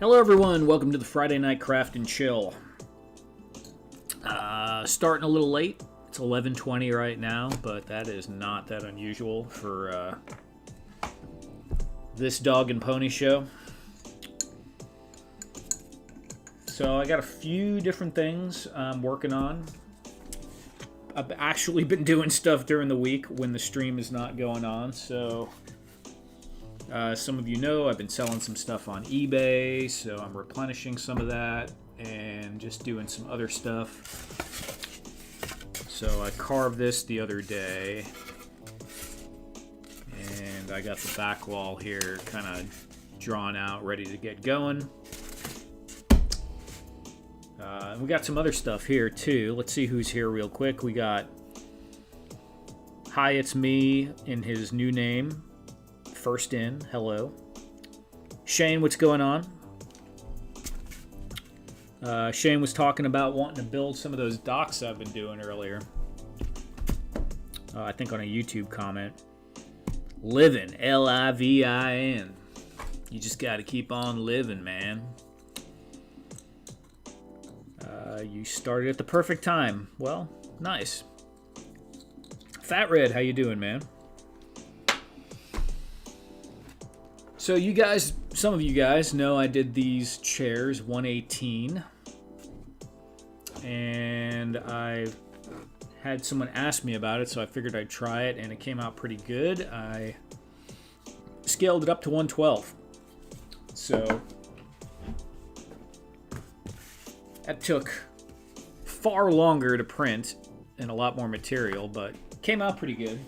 Hello everyone, welcome to the Friday Night Craft and Chill. Starting a little late. It's 11:20 right now, but that is not that unusual for this dog and pony show. So I got a few different things I'm working on. I've actually been doing stuff during the week when the stream is not going on, so some of you know I've been selling some stuff on eBay, so I'm replenishing some of that and just doing some other stuff. So I carved this the other day, and I got the back wall here kind of drawn out, ready to get going. We got some other stuff here too. Let's see who's here real quick. We got Hi, It's Me in his new name. First in, hello. Shane, what's going on? Shane was talking about wanting to build some of those docks I've been doing earlier. I think on a YouTube comment. Livin', L-I-V-I-N. You just got to keep on living, man. You started at the perfect time. Well, nice. Fat Red, how you doing, man? So you guys, some of you guys know I did these chairs 118, and I had someone ask me about it, so I figured I'd try it, and it came out pretty good. I scaled it up to 112. So that took far longer to print and a lot more material, but came out pretty good.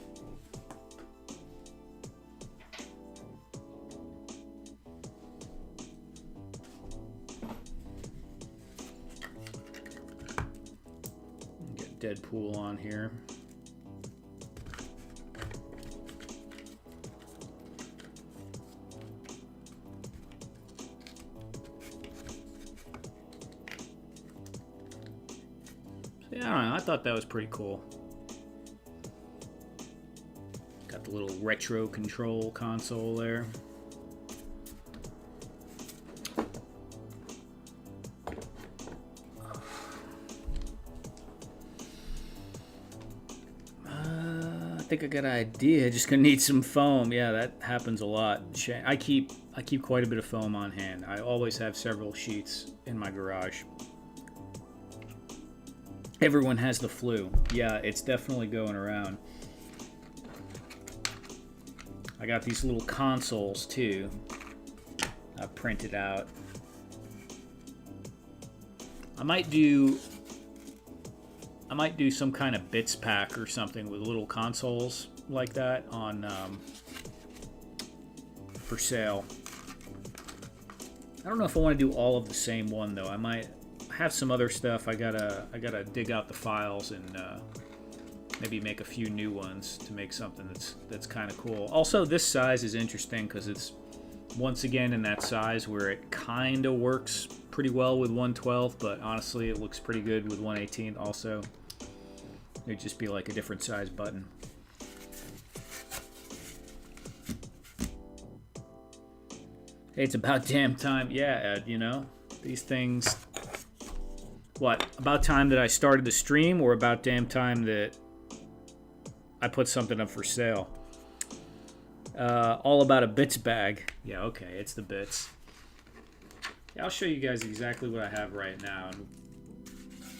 Deadpool on here. So, yeah, I don't know. I thought that was pretty cool. Got the little retro control console there. I think I got an idea. Just gonna need some foam. Yeah, that happens a lot. I keep quite a bit of foam on hand. I always have several sheets in my garage. Everyone has the flu. Yeah, it's definitely going around. I got these little consoles too. I printed out. I might do some kind of bits pack or something with little consoles like that on for sale. I don't know if I want to do all of the same one though. I might have some other stuff. I gotta dig out the files and maybe make a few new ones to make something that's kind of cool. Also, this size is interesting because it's once again in that size where it kind of works pretty well with 112, but honestly, it looks pretty good with 118 also. It'd just be like a different size button. Hey, it's about damn time. Yeah, Ed, you know, these things. What? About time that I started the stream, or about damn time that I put something up for sale? All about a bits bag. Yeah, okay, it's the bits. Yeah, I'll show you guys exactly what I have right now. And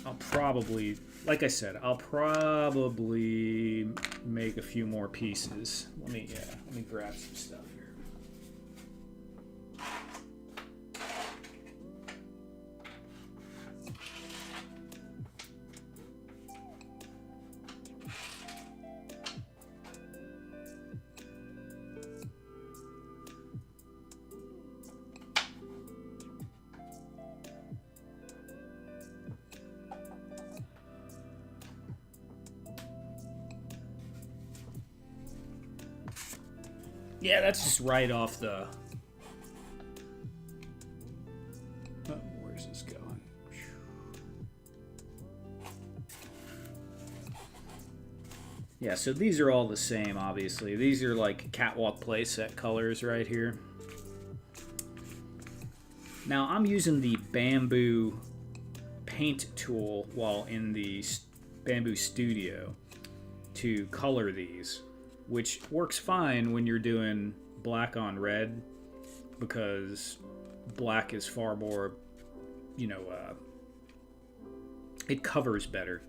I'll probably, like I said, I'll probably make a few more pieces. Let me grab some stuff here. Yeah, that's just right off the... Oh, where's this going? Yeah, so these are all the same, obviously. These are like catwalk playset colors right here. Now I'm using the bamboo paint tool while in the Bamboo Studio to color these, which works fine when you're doing black on red, because black is far more, you know, it covers better.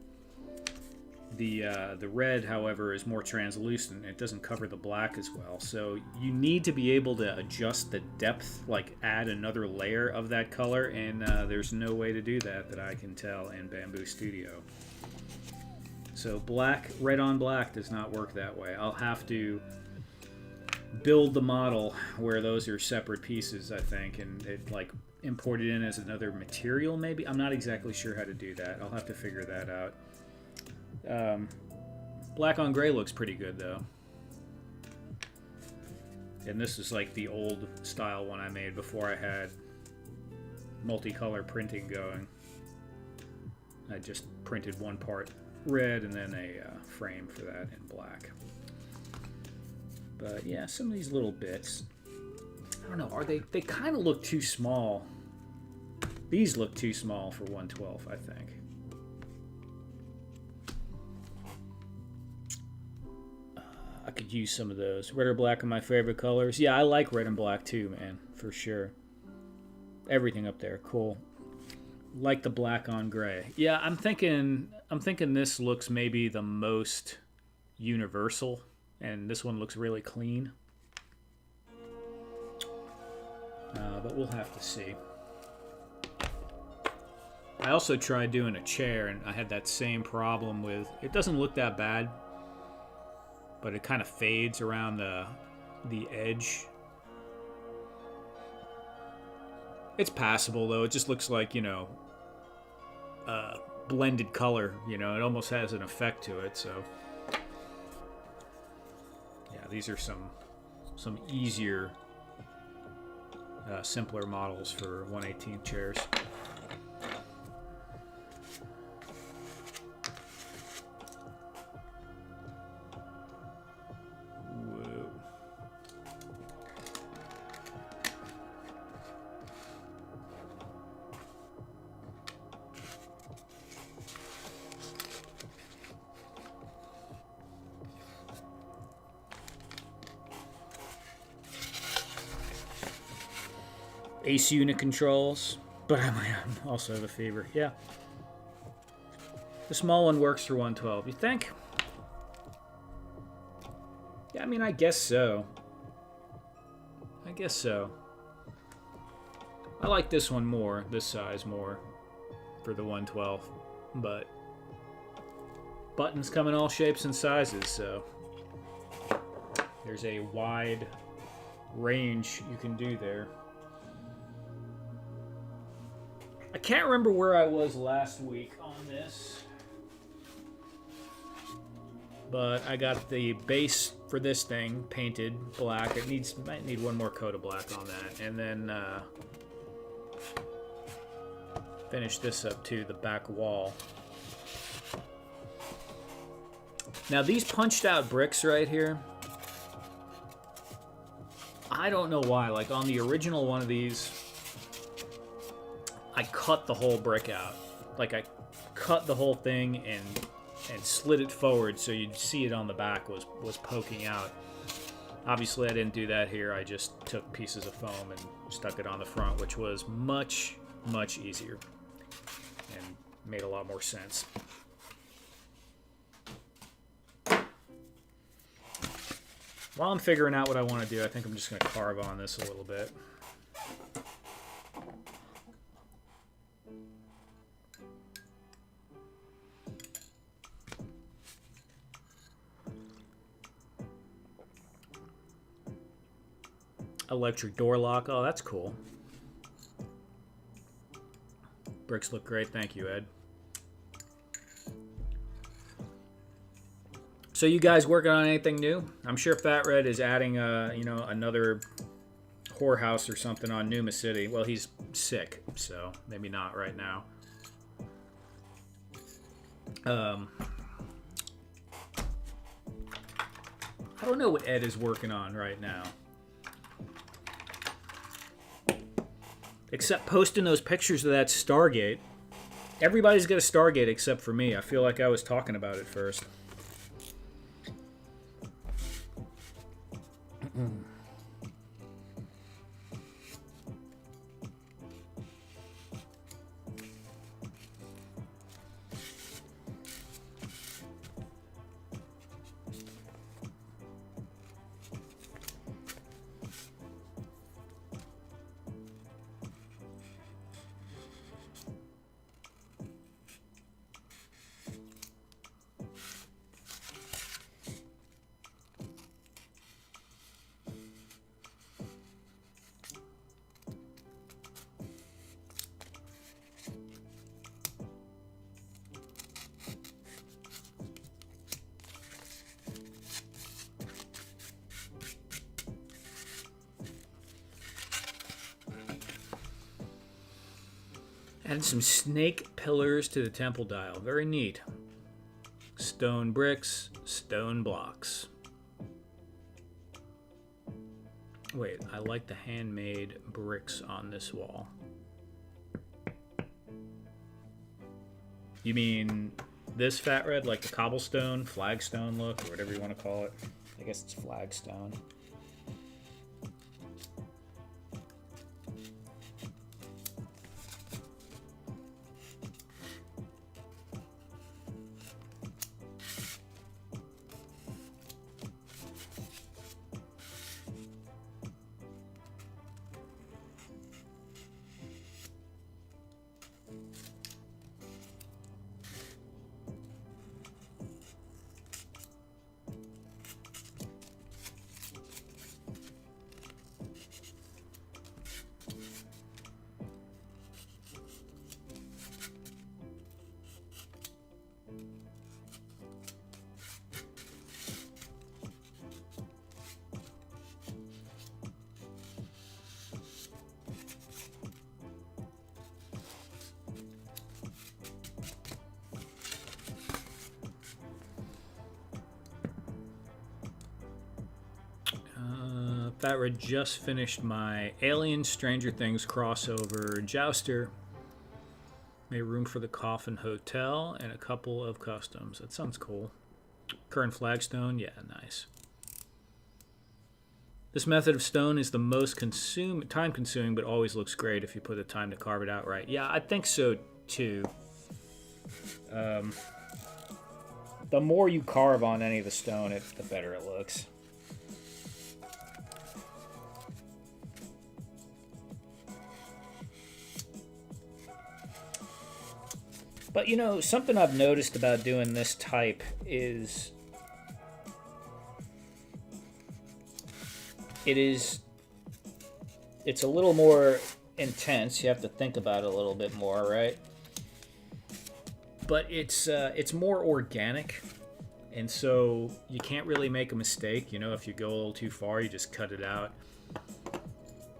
The red, however, is more translucent. It doesn't cover the black as well. So you need to be able to adjust the depth, like add another layer of that color, and there's no way to do that I can tell in Bamboo Studio. So red on black does not work that way. I'll have to build the model where those are separate pieces, I think, and it like import it in as another material maybe. I'm not exactly sure how to do that. I'll have to figure that out. Black on gray looks pretty good though. And this is like the old style one I made before I had multicolor printing going. I just printed one part red and then a frame for that in black. But yeah, some of these little bits, I don't know, they kind of look too small. These look too small for 1/12, I think. I could use some of those. Red or black are my favorite colors. Yeah, I like red and black too, man, for sure. Everything up there, cool. Like the black on gray. Yeah, I'm thinking this looks maybe the most universal, and this one looks really clean. But we'll have to see. I also tried doing a chair, and I had that same problem with, it doesn't look that bad, but it kind of fades around the edge. It's passable though. It just looks like, you know, blended color. You know, it almost has an effect to it. So yeah, these are some easier, simpler models for 1/18 chairs. Ace unit controls, but I also have a fever. Yeah. The small one works for 1/12, you think? Yeah, I mean, I guess so. I guess so. I like this one more, this size more, for the 1/12, but buttons come in all shapes and sizes, so there's a wide range you can do there. I can't remember where I was last week on this, but I got the base for this thing painted black. It might need one more coat of black on that, and then finish this up to the back wall. Now these punched out bricks right here, I don't know why. Like on the original one of these, I cut the whole brick out. Like I cut the whole thing and slid it forward so you'd see it on the back was poking out. Obviously I didn't do that here. I just took pieces of foam and stuck it on the front, which was much, much easier and made a lot more sense. While I'm figuring out what I want to do, I think I'm just going to carve on this a little bit. Electric door lock. Oh, that's cool. Bricks look great. Thank you, Ed. So you guys working on anything new? I'm sure Fat Red is adding another whorehouse or something on Numa City. Well, he's sick, so maybe not right now. I don't know what Ed is working on right now. Except posting those pictures of that Stargate. Everybody's got a Stargate except for me. I feel like I was talking about it first. Added some snake pillars to the temple dial. Very neat. Stone bricks, stone blocks. Wait, I like the handmade bricks on this wall. You mean this Fat Red, like the cobblestone, flagstone look, or whatever you want to call it? I guess it's flagstone. Fat Red just finished my Alien Stranger Things crossover Jouster. Made room for the Coffin Hotel and a couple of customs. That sounds cool. Current flagstone, yeah, nice. This method of stone is the most time-consuming, but always looks great if you put the time to carve it out right. Yeah, I think so too. The more you carve on any of the stone, the better it looks. But, you know, something I've noticed about doing this type is it's a little more intense. You have to think about it a little bit more, right? But it's more organic, and so you can't really make a mistake. You know, if you go a little too far, you just cut it out,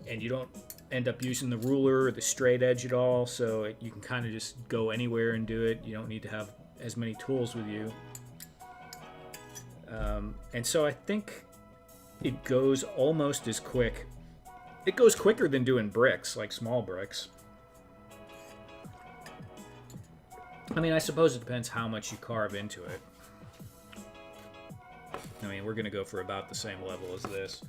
and you don't end up using the ruler or the straight edge at all, so you can kind of just go anywhere and do it. You don't need to have as many tools with you. And so I think it goes almost as quick. It goes quicker than doing bricks, like small bricks. I mean, I suppose it depends how much you carve into it. I mean, we're going to go for about the same level as this.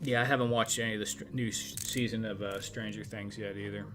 Yeah, I haven't watched any of the new season of Stranger Things yet either.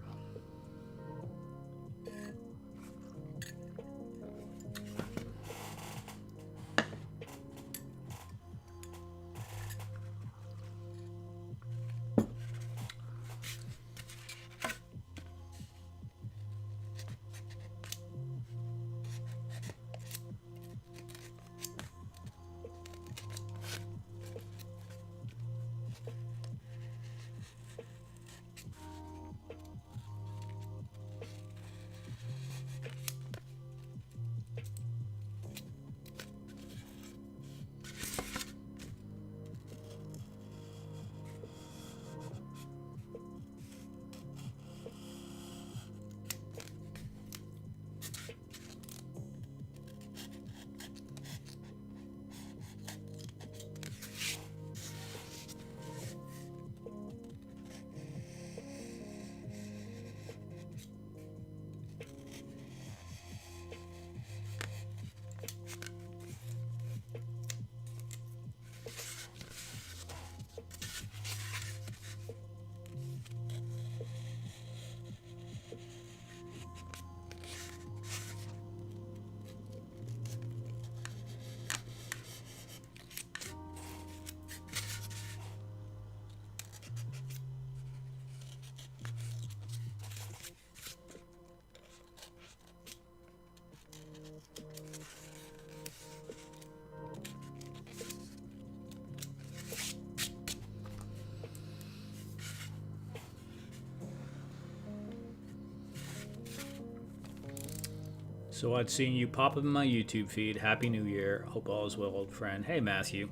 So I'd seen you pop up in my YouTube feed. Happy New Year. Hope all is well, old friend. Hey, Matthew.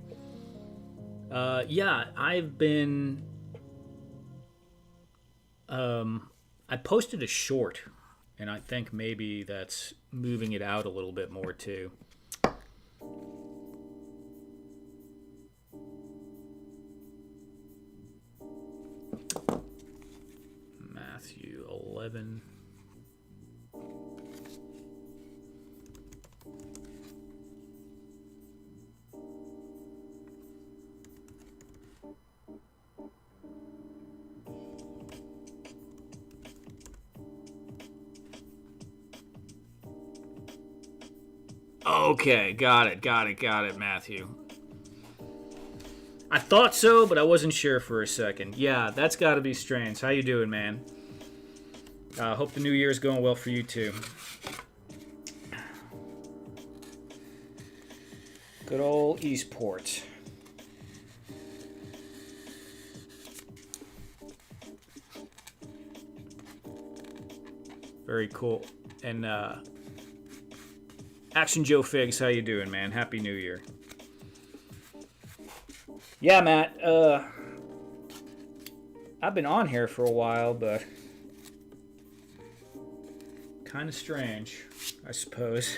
Yeah, I've been... I posted a short, and I think maybe that's moving it out a little bit more, too. Matthew 11... Okay, got it, Matthew. I thought so, but I wasn't sure for a second. Yeah, that's got to be strange. How you doing, man? Hope the new year's going well for you, too. Good old Eastport. Very cool. And, Action Joe Figs, how you doing, man? Happy New Year. Yeah, Matt, I've been on here for a while, but kind of strange, I suppose.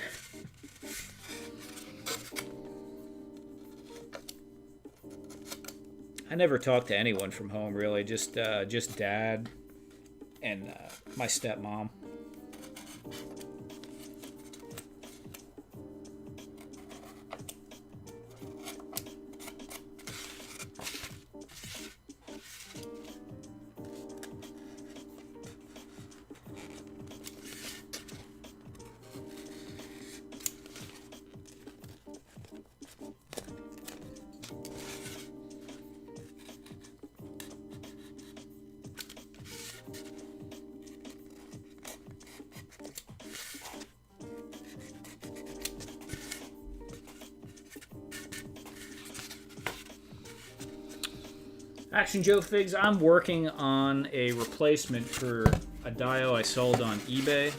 I never talked to anyone from home, really. Just Dad and my stepmom. Action Joe Figs, I'm working on a replacement for a dio I sold on eBay.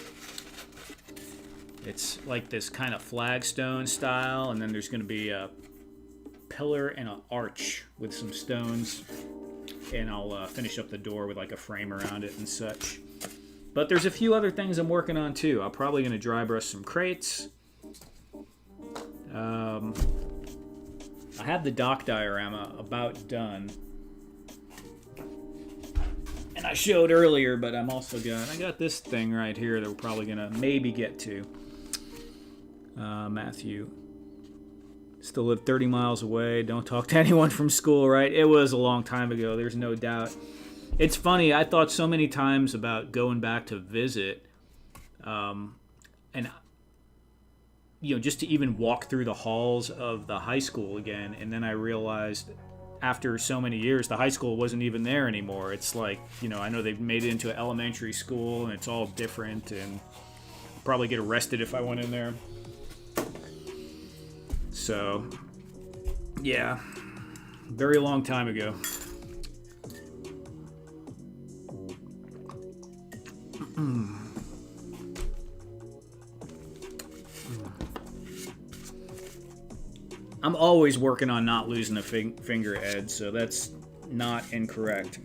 It's like this kind of flagstone style, and then there's going to be a pillar and an arch with some stones, and I'll finish up the door with like a frame around it and such. But there's a few other things I'm working on too. I'm probably going to dry brush some crates. I have the dock diorama about done. And I showed earlier, but I got this thing right here that we're probably gonna maybe get to. Matthew Still live 30 miles away. Don't talk to anyone from school, right? It was a long time ago. There's no doubt. It's funny. I thought so many times about going back to visit, and just to even walk through the halls of the high school again. And then I realized after so many years, the high school wasn't even there anymore. It's like, I know they've made it into an elementary school and it's all different, and I'd probably get arrested if I went in there. So, yeah, very long time ago. I'm always working on not losing a finger, Ed, so that's not incorrect.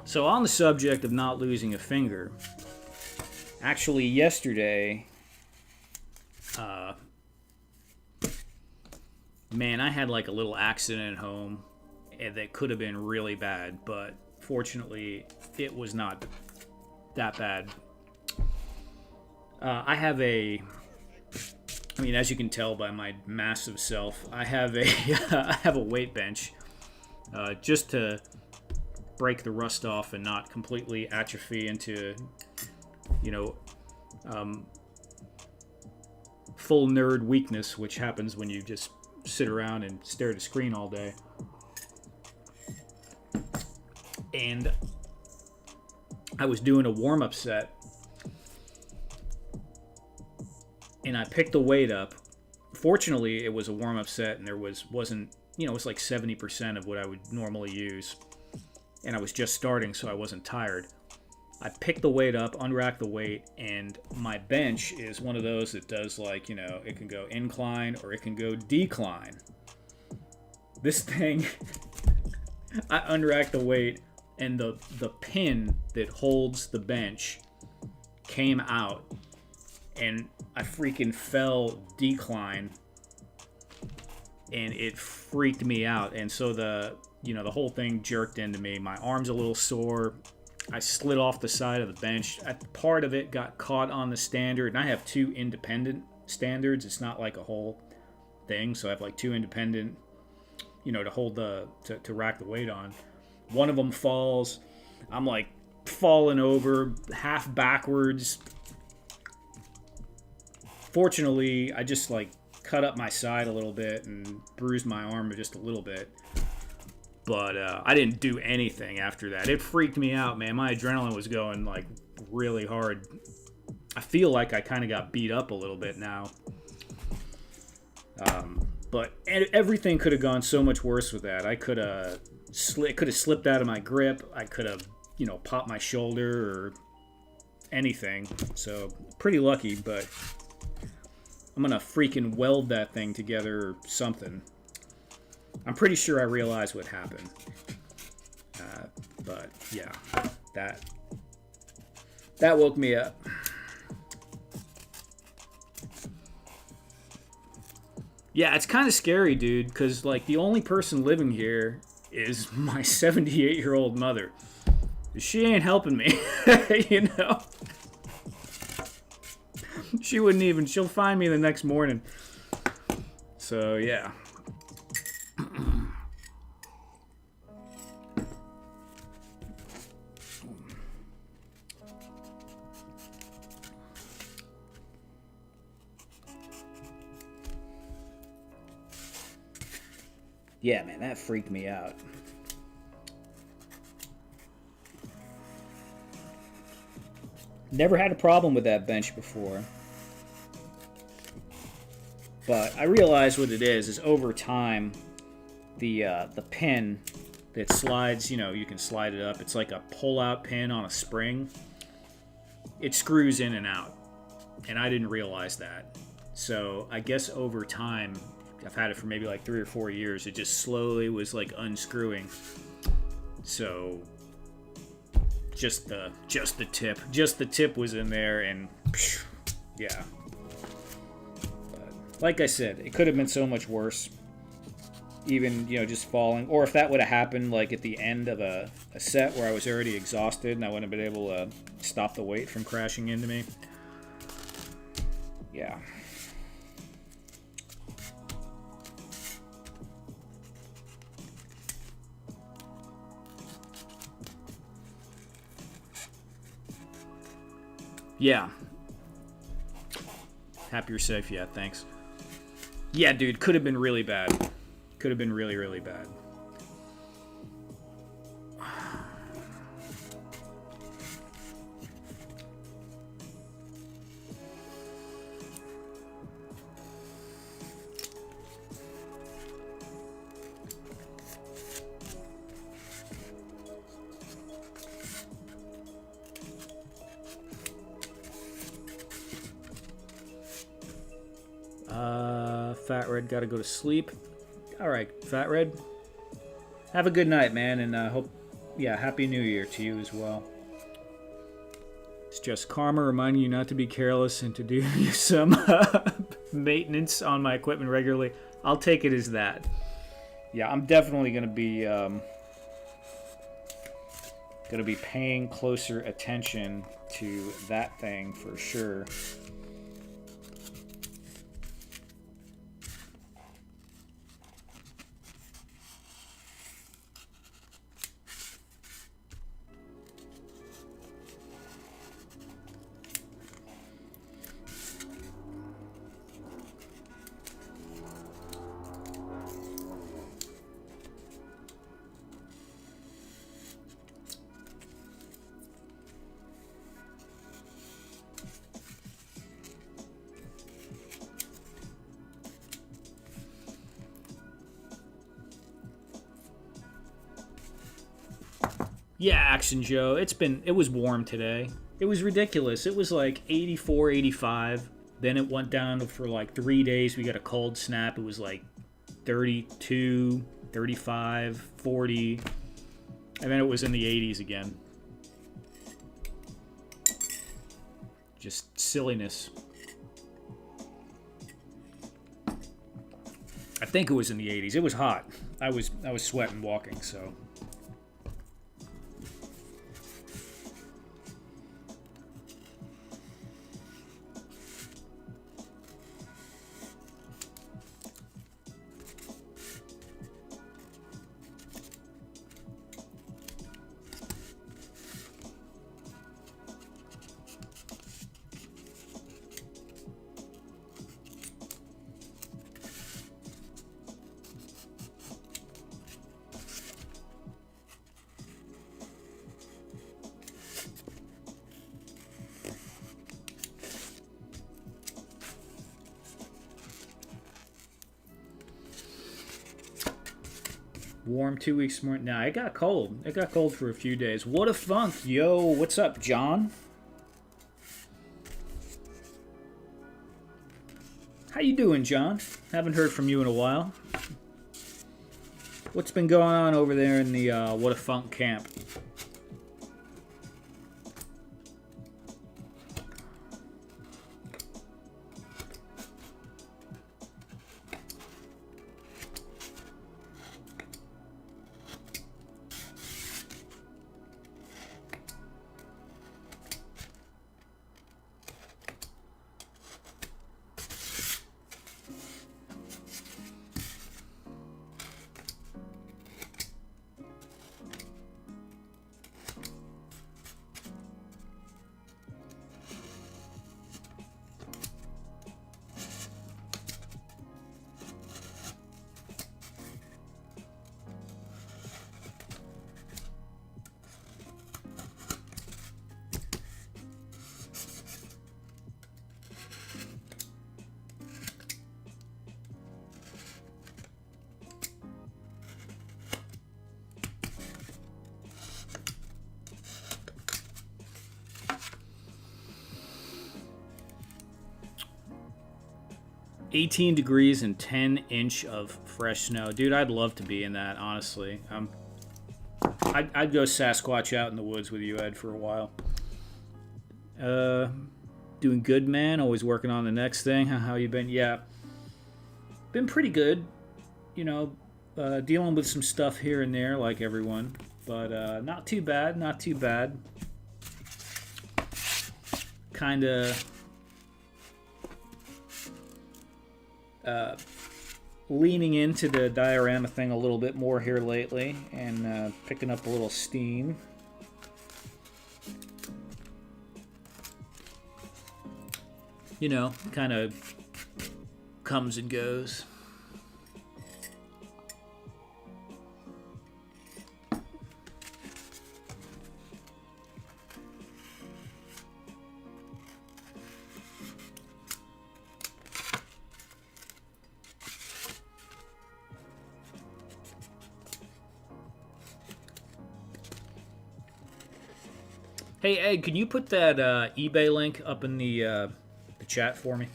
So on the subject of not losing a finger, actually yesterday, man, I had like a little accident at home that could have been really bad, but fortunately it was not that bad. I have as you can tell by my massive self, I have a weight bench, just to break the rust off and not completely atrophy into, full nerd weakness, which happens when you just sit around and stare at a screen all day. And I was doing a warm-up set, and I picked the weight up. Fortunately, it was a warm-up set, and there wasn't it was like 70% of what I would normally use. And I was just starting, so I wasn't tired. I picked the weight up, unracked the weight, and my bench is one of those that does like, it can go incline or it can go decline. This thing, I unracked the weight, and the pin that holds the bench came out, and I freaking fell decline, and it freaked me out. And so the whole thing jerked into me. My arm's a little sore. I slid off the side of the bench. Part of it got caught on the standard, and I have two independent standards. It's not like a whole thing, so I have like two independent, to hold to rack the weight on. One of them falls. I'm like falling over, half backwards. Fortunately, I just like cut up my side a little bit and bruised my arm just a little bit. But I didn't do anything after that. It freaked me out, man. My adrenaline was going like really hard. I feel like I kind of got beat up a little bit now. But everything could have gone so much worse with that. I could have it could have slipped out of my grip. I could have, popped my shoulder or anything. So pretty lucky, but I'm gonna freaking weld that thing together or something. I'm pretty sure I realized what happened. But yeah, that woke me up. Yeah, it's kind of scary, dude, because like the only person living here is my 78-year-old mother. She ain't helping me, She wouldn't even. She'll find me the next morning. So yeah. Yeah, man, that freaked me out. Never had a problem with that bench before. But I realize what it is over time, the pin that slides, you can slide it up. It's like a pull-out pin on a spring. It screws in and out. And I didn't realize that. So I guess over time, I've had it for maybe like 3 or 4 years. It just slowly was like unscrewing. So just the tip was in there, and yeah. But like I said, it could have been so much worse. Even just falling, or if that would have happened like at the end of a set where I was already exhausted and I wouldn't have been able to stop the weight from crashing into me. Yeah. Yeah. Happy you're safe. Yeah, thanks. Yeah, dude, could have been really bad. Could have been really, really bad. Fat Red gotta go to sleep. Alright, Fat Red. Have a good night, man, and Happy New Year to you as well. It's just karma reminding you not to be careless and to do some maintenance on my equipment regularly. I'll take it as that. Yeah, I'm definitely gonna be paying closer attention to that thing for sure. Yeah, Action Joe. It was warm today. It was ridiculous. It was like 84, 85. Then it went down for like 3 days. We got a cold snap. It was like 32, 35, 40. And then it was in the 80s again. Just silliness. I think it was in the 80s. It was hot. I was sweating walking, so... Warm 2 weeks more. Nah, it got cold. It got cold for a few days. What a funk. Yo, what's up, John? How you doing, John? Haven't heard from you in a while. What's been going on over there in the What a Funk camp? $18 degrees and 10-inch of fresh snow. Dude, I'd love to be in that, honestly. I'd go Sasquatch out in the woods with you, Ed, for a while. Doing good, man. Always working on the next thing. How you been? Yeah. Been pretty good. You know, dealing with some stuff here and there, like everyone. But not too bad, not too bad. Kind of... leaning into the diorama thing a little bit more here lately and picking up a little steam. You know, kind of comes and goes. Hey, Ed, can you put that eBay link up in the chat for me?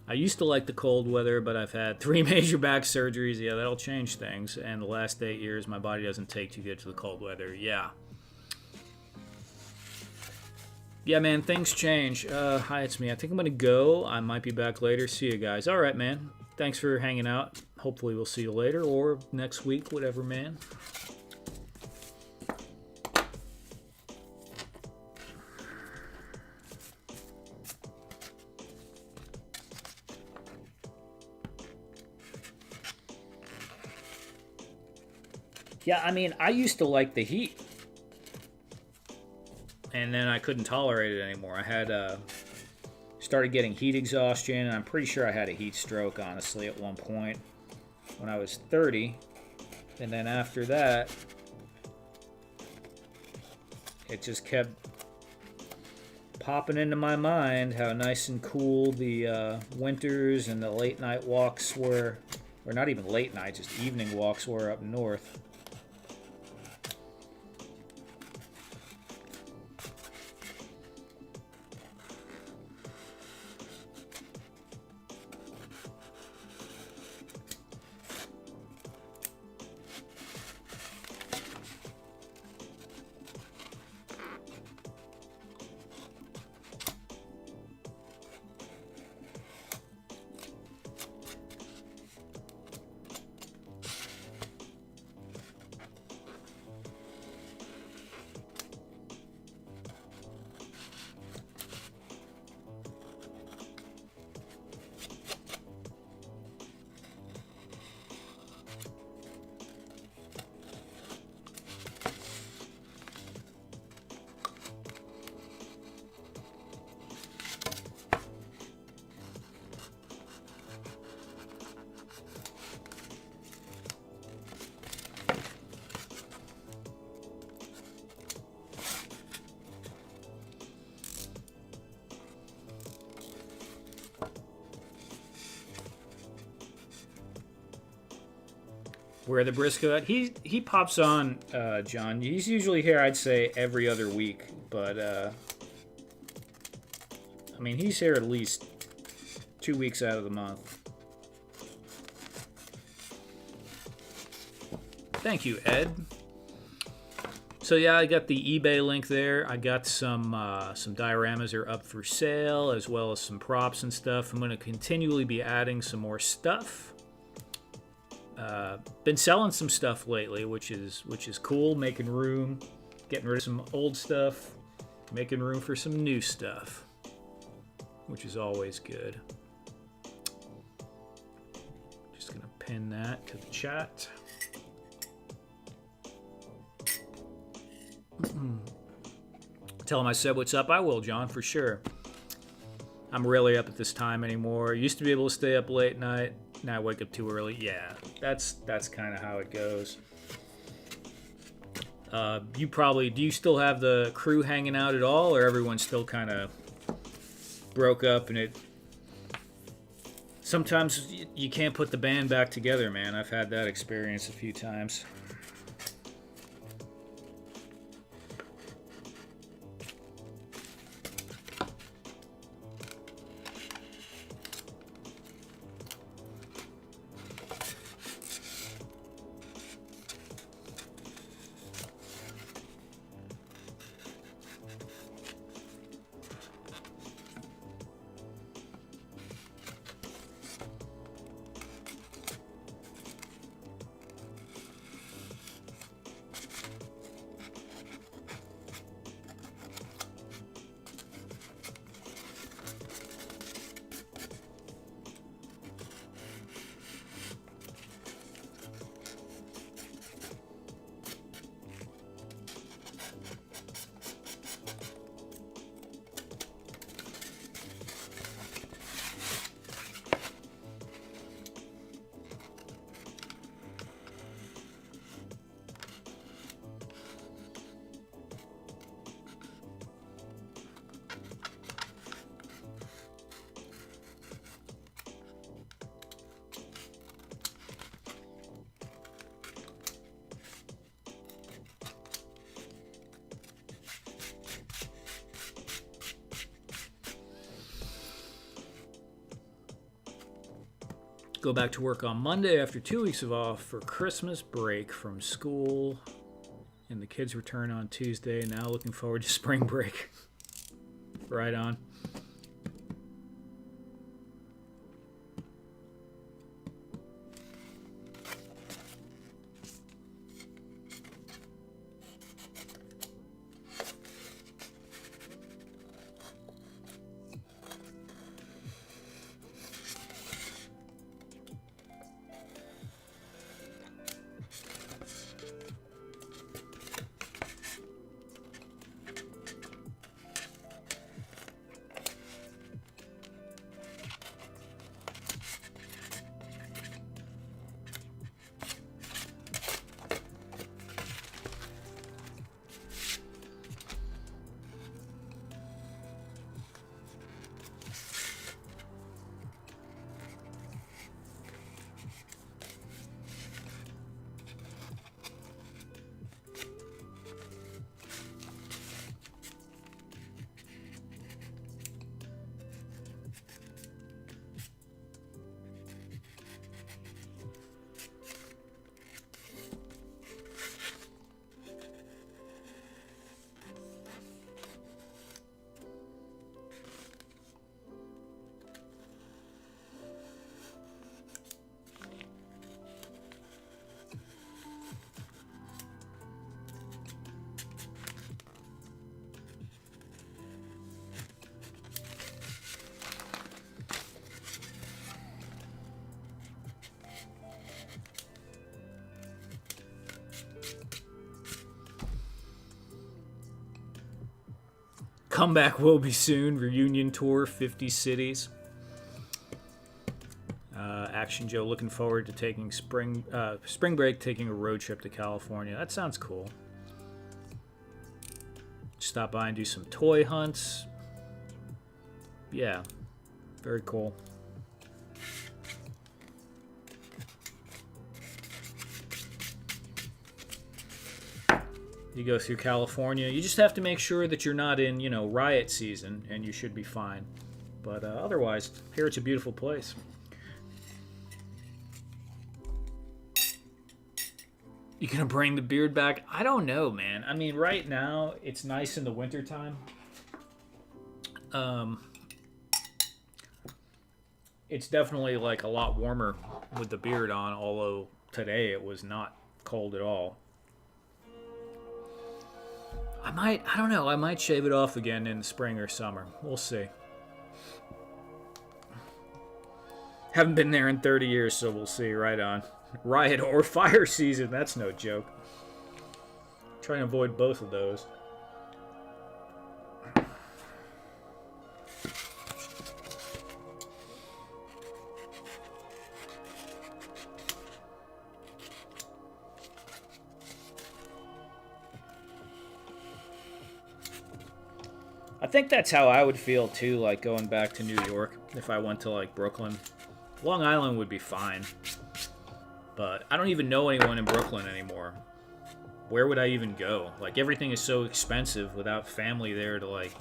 I used to like the cold weather, but I've had 3 major back surgeries. Yeah, that'll change things. And the last 8 years, my body doesn't take too good to the cold weather. Yeah. Yeah, man, things change. Hi, it's me. I think I'm going to go. I might be back later. See you guys. All right, man. Thanks for hanging out. Hopefully we'll see you later or next week, whatever, man. Yeah, I mean, I used to like the heat. And then I couldn't tolerate it anymore. I had started getting heat exhaustion, and I'm pretty sure I had a heat stroke, honestly, at one point when I was 30. And then after that, it just kept popping into my mind how nice and cool the winters and the late night walks were, or not even late night, just evening walks were up north. Where the Briscoe at? He pops on, John. He's usually here, I'd say, every other week. But, I mean, he's here at least 2 weeks out of the month. Thank you, Ed. So yeah, I got the eBay link there. I got some dioramas are up for sale, as well as some props and stuff. I'm going to continually be adding some more stuff. Been selling some stuff lately, which is cool. Making room, getting rid of some old stuff, making room for some new stuff, which is always good. Just gonna pin that to the chat. Tell him I said what's up. I will, John, for sure. I'm rarely up at this time anymore. Used to be able to stay up late night. Now I wake up too early. Yeah, that's kind of how it goes. Do you still have the crew hanging out at all, or everyone's still kind of broke up and it... Sometimes you can't put the band back together, man. I've had that experience a few times. Go back to work on Monday after 2 weeks of off for Christmas break from school. And the kids return on Tuesday. Now looking forward to spring break. Right on. Comeback will be soon. Reunion tour, 50 cities. Action Joe looking forward to taking spring break, taking a road trip to California. That sounds cool. Stop by and do some toy hunts. Yeah, very cool. You go through California. You just have to make sure that you're not in, riot season, and you should be fine. But otherwise, here it's a beautiful place. You gonna bring the beard back? I don't know, man. I mean, right now it's nice in the wintertime. It's definitely like a lot warmer with the beard on, although today it was not cold at all. I don't know, I might shave it off again in the spring or summer. We'll see. Haven't been there in 30 years, so we'll see. Right on. Riot or fire season, that's no joke. Try and avoid both of those. I think that's how I would feel too, like going back to New York if I went to like Brooklyn. Long Island would be fine, but I don't even know anyone in Brooklyn anymore. Where would I even go? Like, everything is so expensive without family there to, like,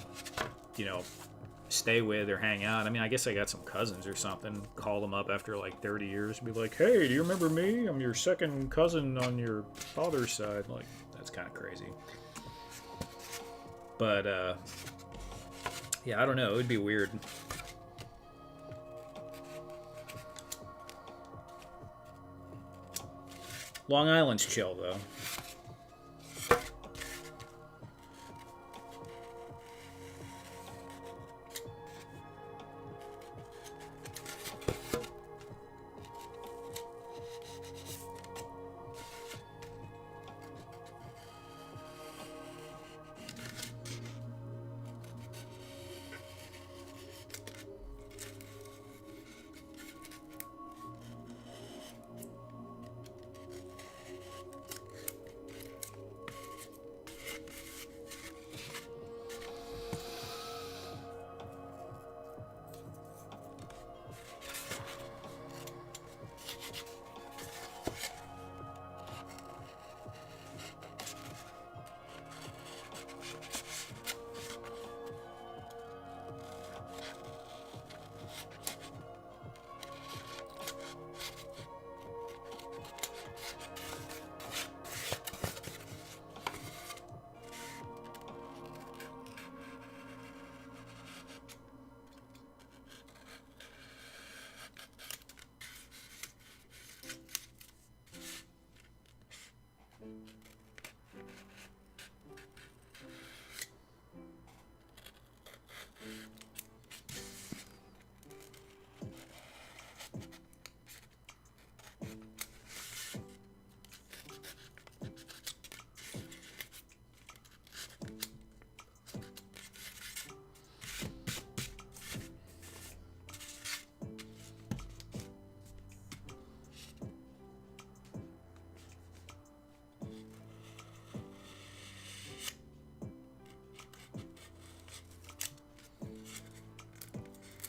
stay with or hang out. I mean, I guess I got some cousins or something. Call them up after like 30 years. Be like, hey, do you remember me? I'm your second cousin on your father's side. Like, that's kind of crazy. But, yeah, I don't know. It would be weird. Long Island's chill, though.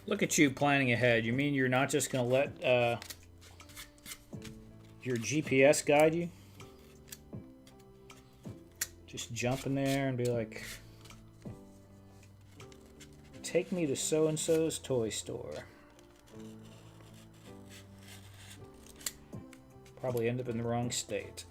Look at you planning ahead. You mean you're not just going to let your GPS guide you? Just jump in there and be like, take me to so-and-so's toy store. Probably end up in the wrong state.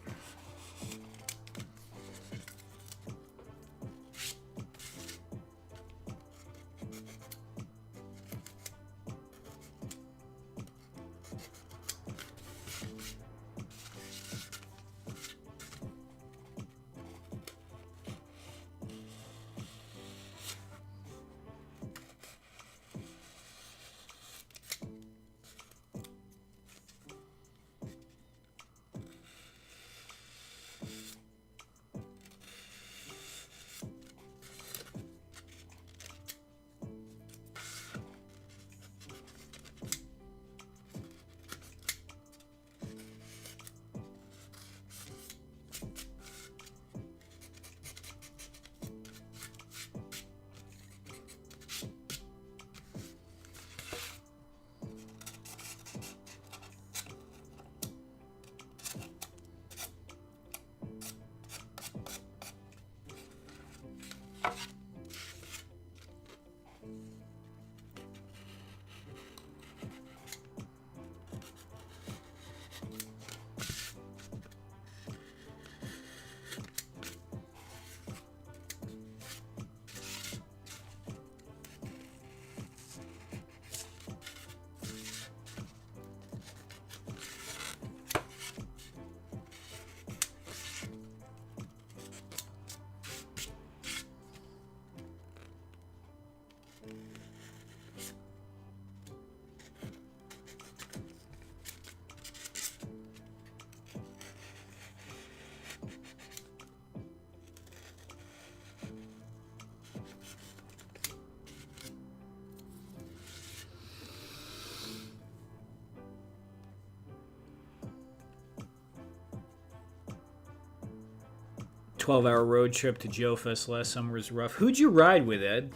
12-hour road trip to Joe Fest last summer was rough. Who'd you ride with, Ed?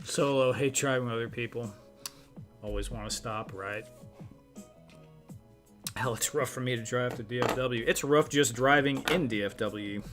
Solo, hate driving with other people. Always want to stop, right? Hell, it's rough for me to drive to DFW. It's rough just driving in DFW.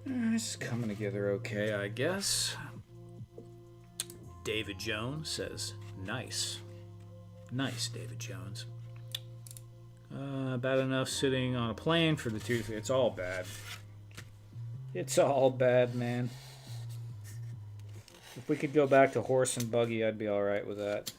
This is coming together okay, I guess. David Jones says, nice. Nice, David Jones. Bad enough sitting on a plane for the tooth. It's all bad. It's all bad, man. If we could go back to horse and buggy, I'd be alright with that.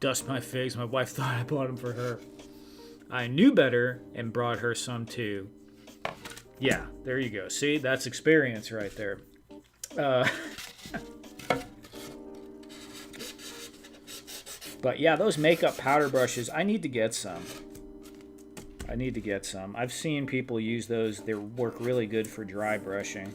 Dust my figs. My wife thought I bought them for her. I knew better and brought her some too. Yeah, there you go. See, that's experience right there. But yeah, those makeup powder brushes, I need to get some. I've seen people use those. They work really good for dry brushing.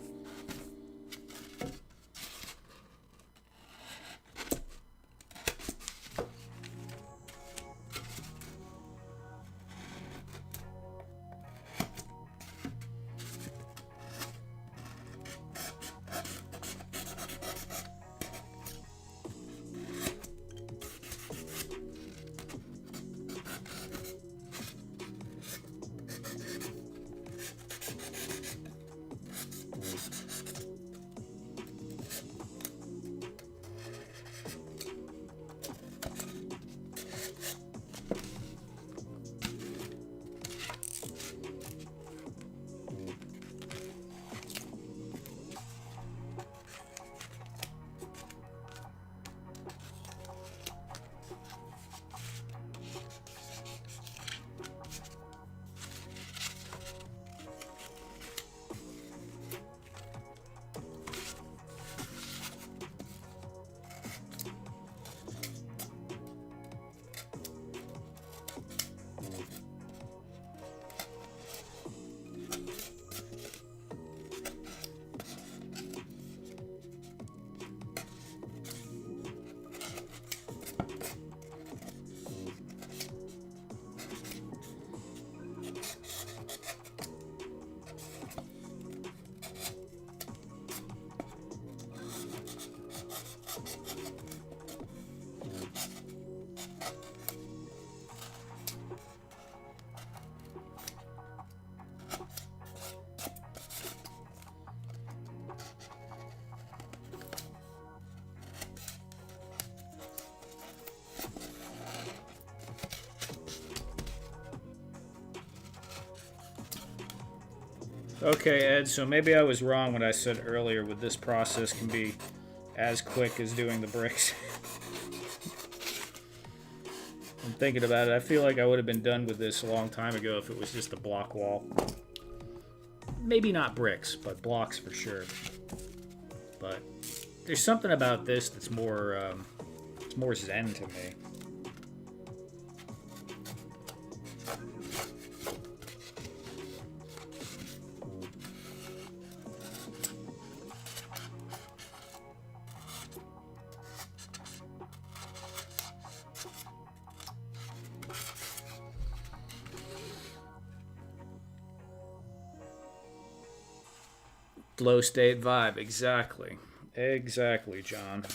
Okay, Ed, so maybe I was wrong when I said earlier with this process can be as quick as doing the bricks. I'm thinking about it. I feel like I would have been done with this a long time ago if it was just a block wall. Maybe not bricks, but blocks for sure. But there's something about this that's more, it's more zen to me. Flow state vibe, exactly. Exactly, John.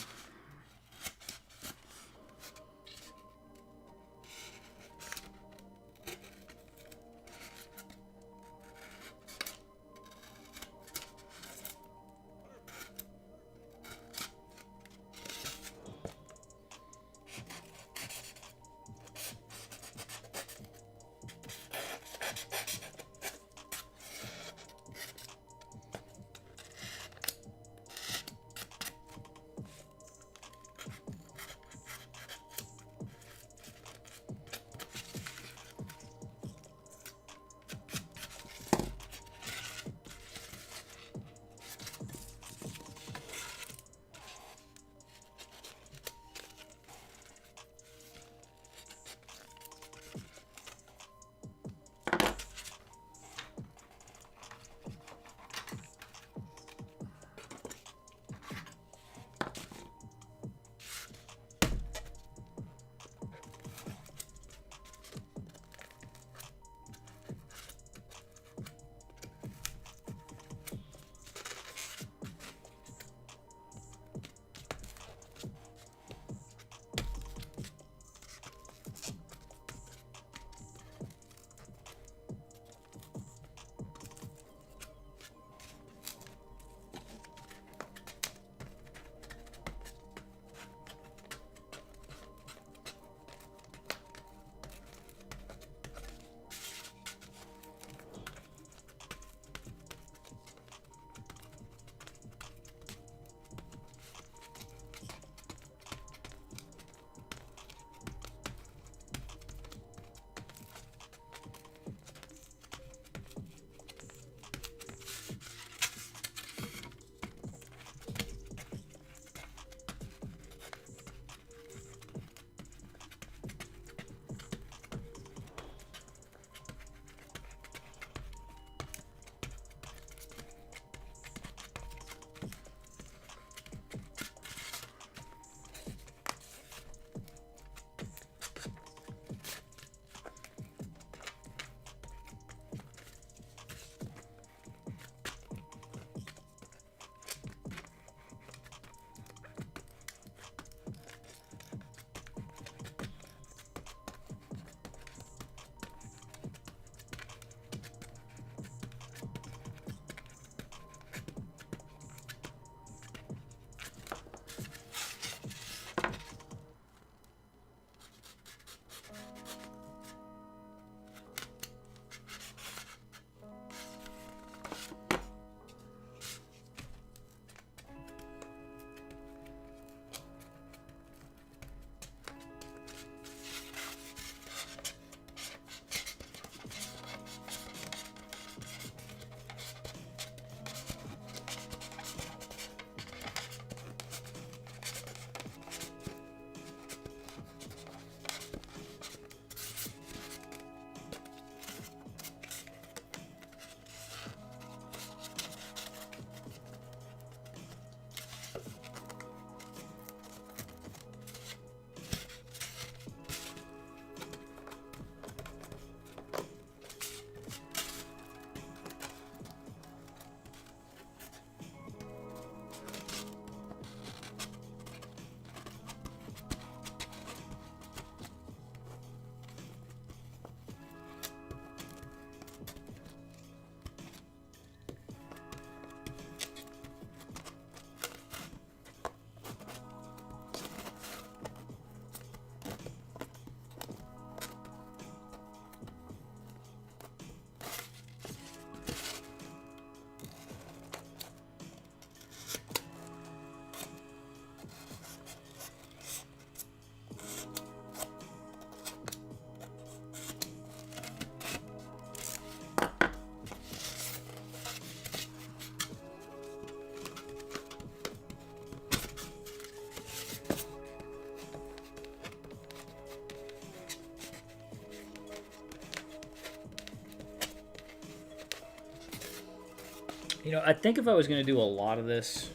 You know, I think if I was going to do a lot of this,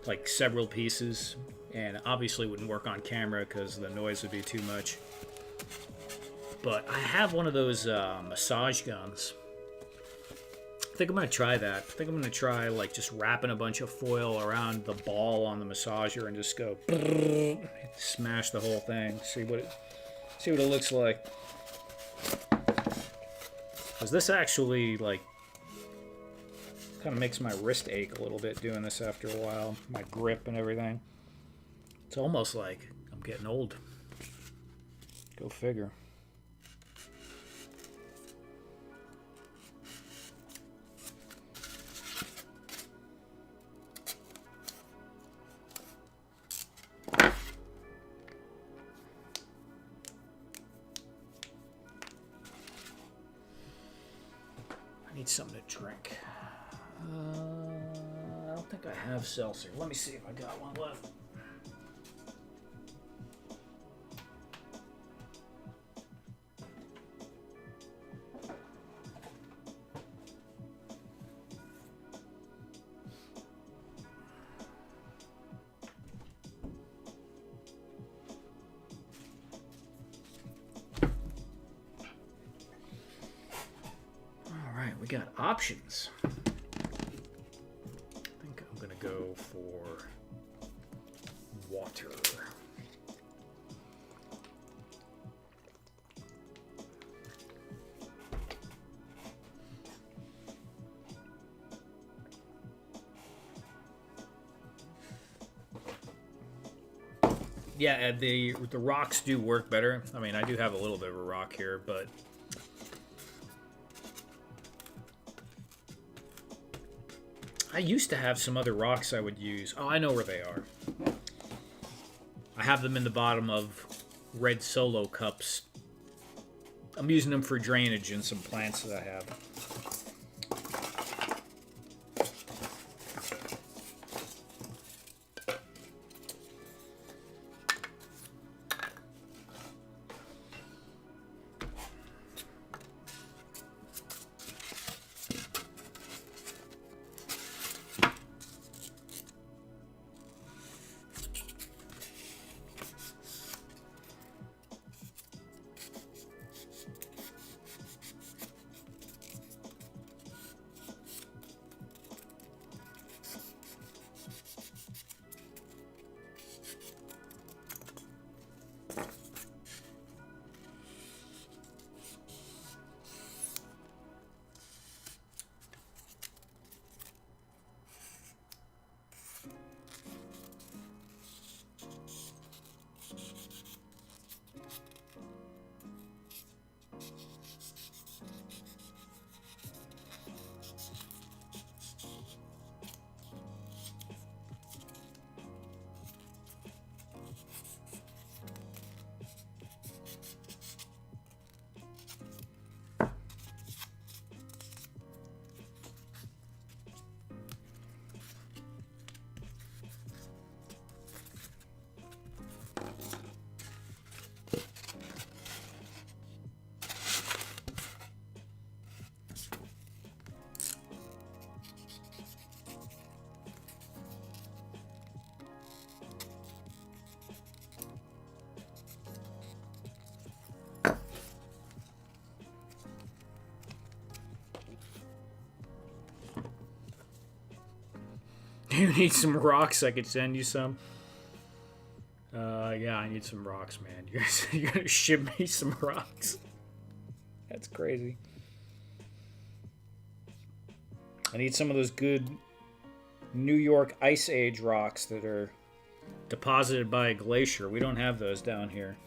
like several pieces, and obviously wouldn't work on camera because the noise would be too much. But I have one of those massage guns. I think I'm going to try that. I think I'm going to try like just wrapping a bunch of foil around the ball on the massager and just go smash the whole thing. See what it looks like. Because this actually like kind of makes my wrist ache a little bit doing this after a while. My grip and everything. It's almost like I'm getting old. Go figure. I need something to drink. I don't think I have seltzer. Let me see if I got one left. We got options. I think I'm gonna go for water. Yeah, the rocks do work better. I mean, I do have a little bit of a rock here, but I used to have some other rocks I would use. Oh, I know where they are. I have them in the bottom of red Solo cups. I'm using them for drainage in some plants that I have. You need some rocks? I could send you some. Yeah, I need some rocks, man. You're gonna ship me some rocks. That's crazy. I need some of those good New York Ice Age rocks that are deposited by a glacier. We don't have those down here.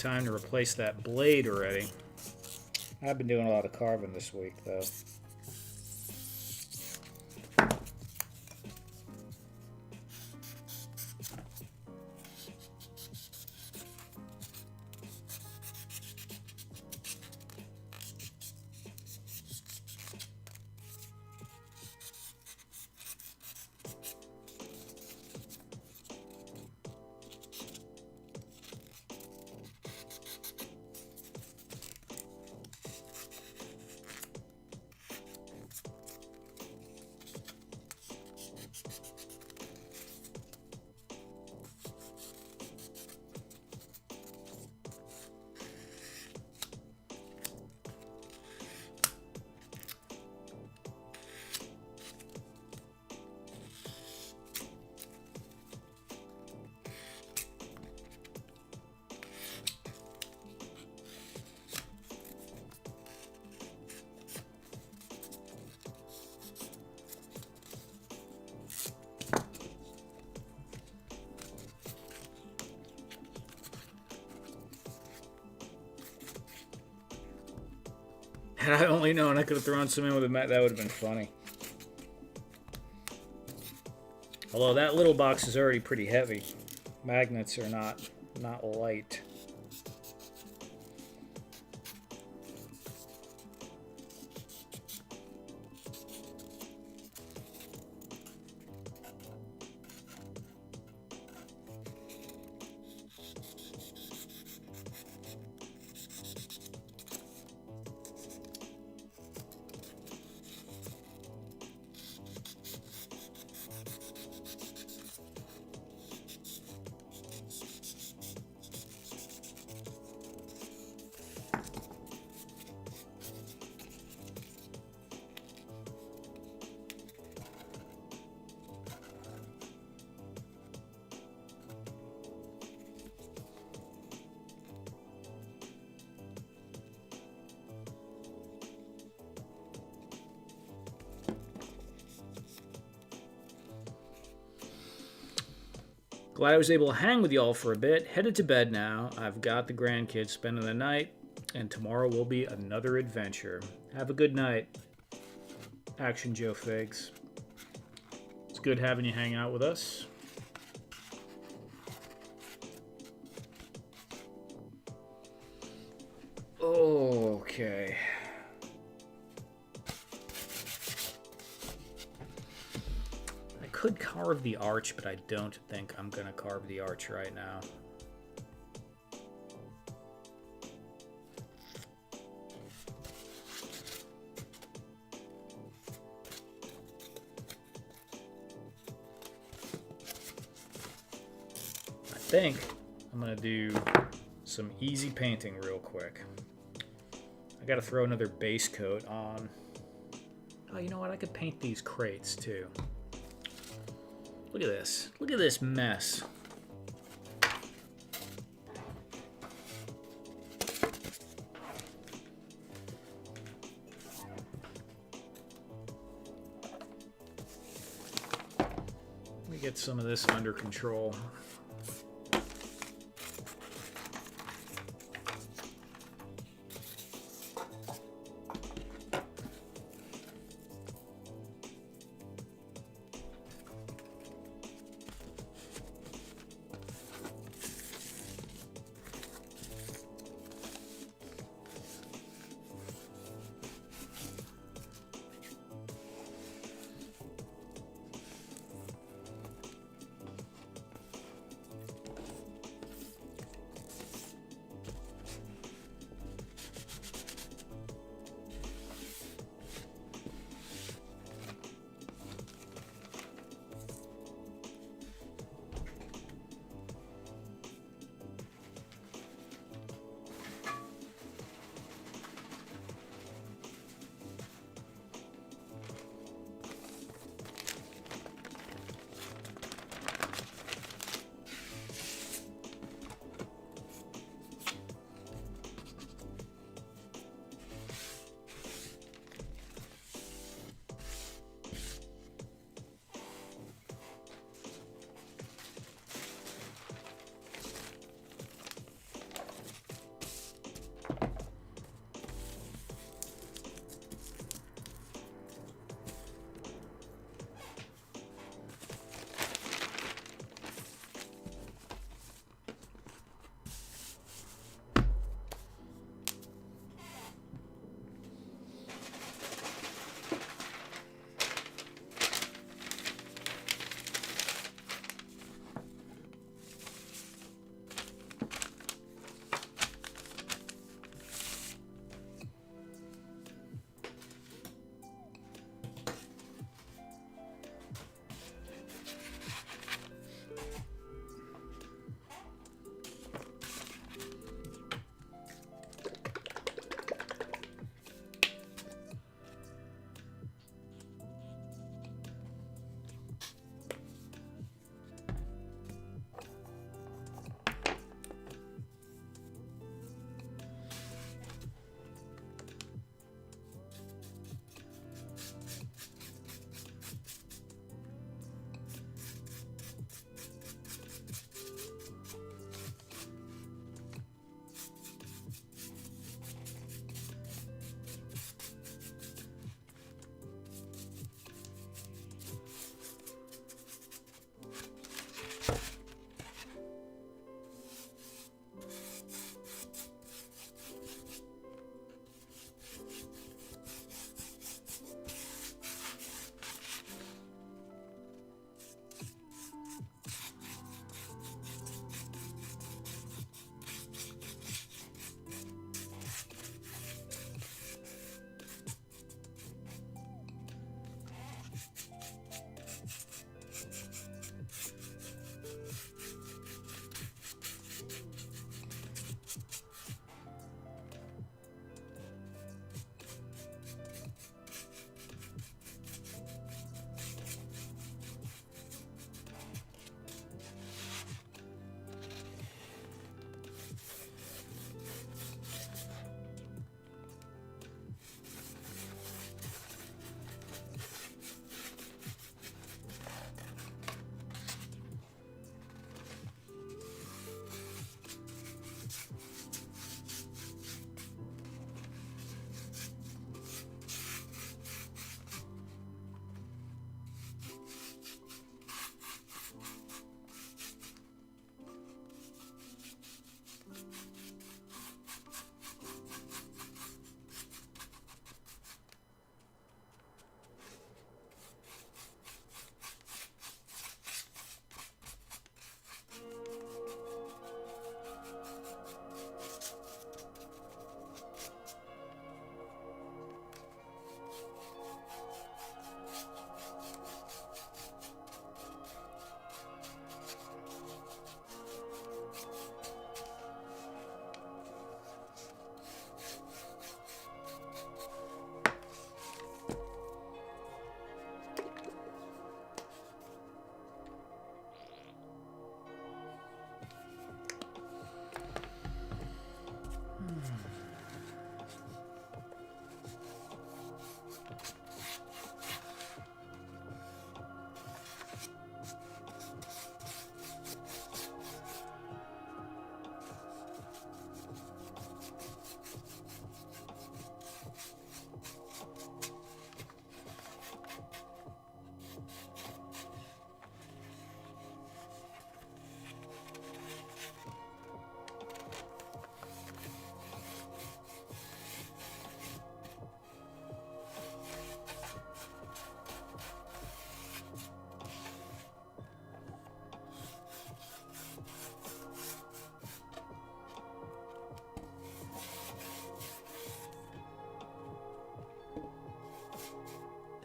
time to replace that blade already. I've been doing a lot of carving this week, though. Had I only known I could have thrown some in with a mat, that would have been funny. Although that little box is already pretty heavy. Magnets are not light. Glad I was able to hang with y'all for a bit. Headed to bed now. I've got the grandkids spending the night, and tomorrow will be another adventure. Have a good night, Action Joe Figs. It's good having you hang out with us. Okay. I could carve the arch, but I don't think I'm going to carve the arch right now. I think I'm going to do some easy painting real quick. I got to throw another base coat on. Oh, you know what? I could paint these crates too. Look at this. Look at this mess. Let me get some of this under control.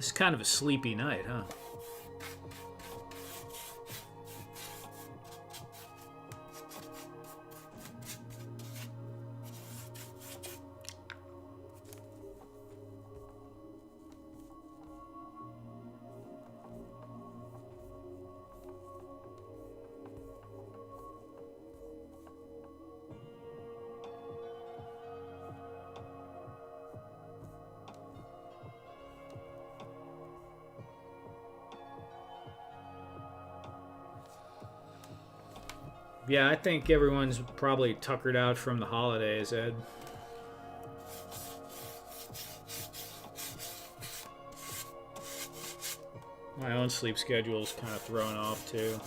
It's kind of a sleepy night, huh? Yeah, I think everyone's probably tuckered out from the holidays, Ed. My own sleep schedule is kind of thrown off, too.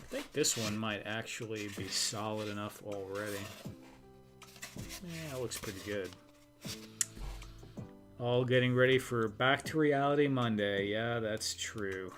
I think this one might actually be solid enough already. Yeah, it looks pretty good. All getting ready for Back to Reality Monday. Yeah, that's true.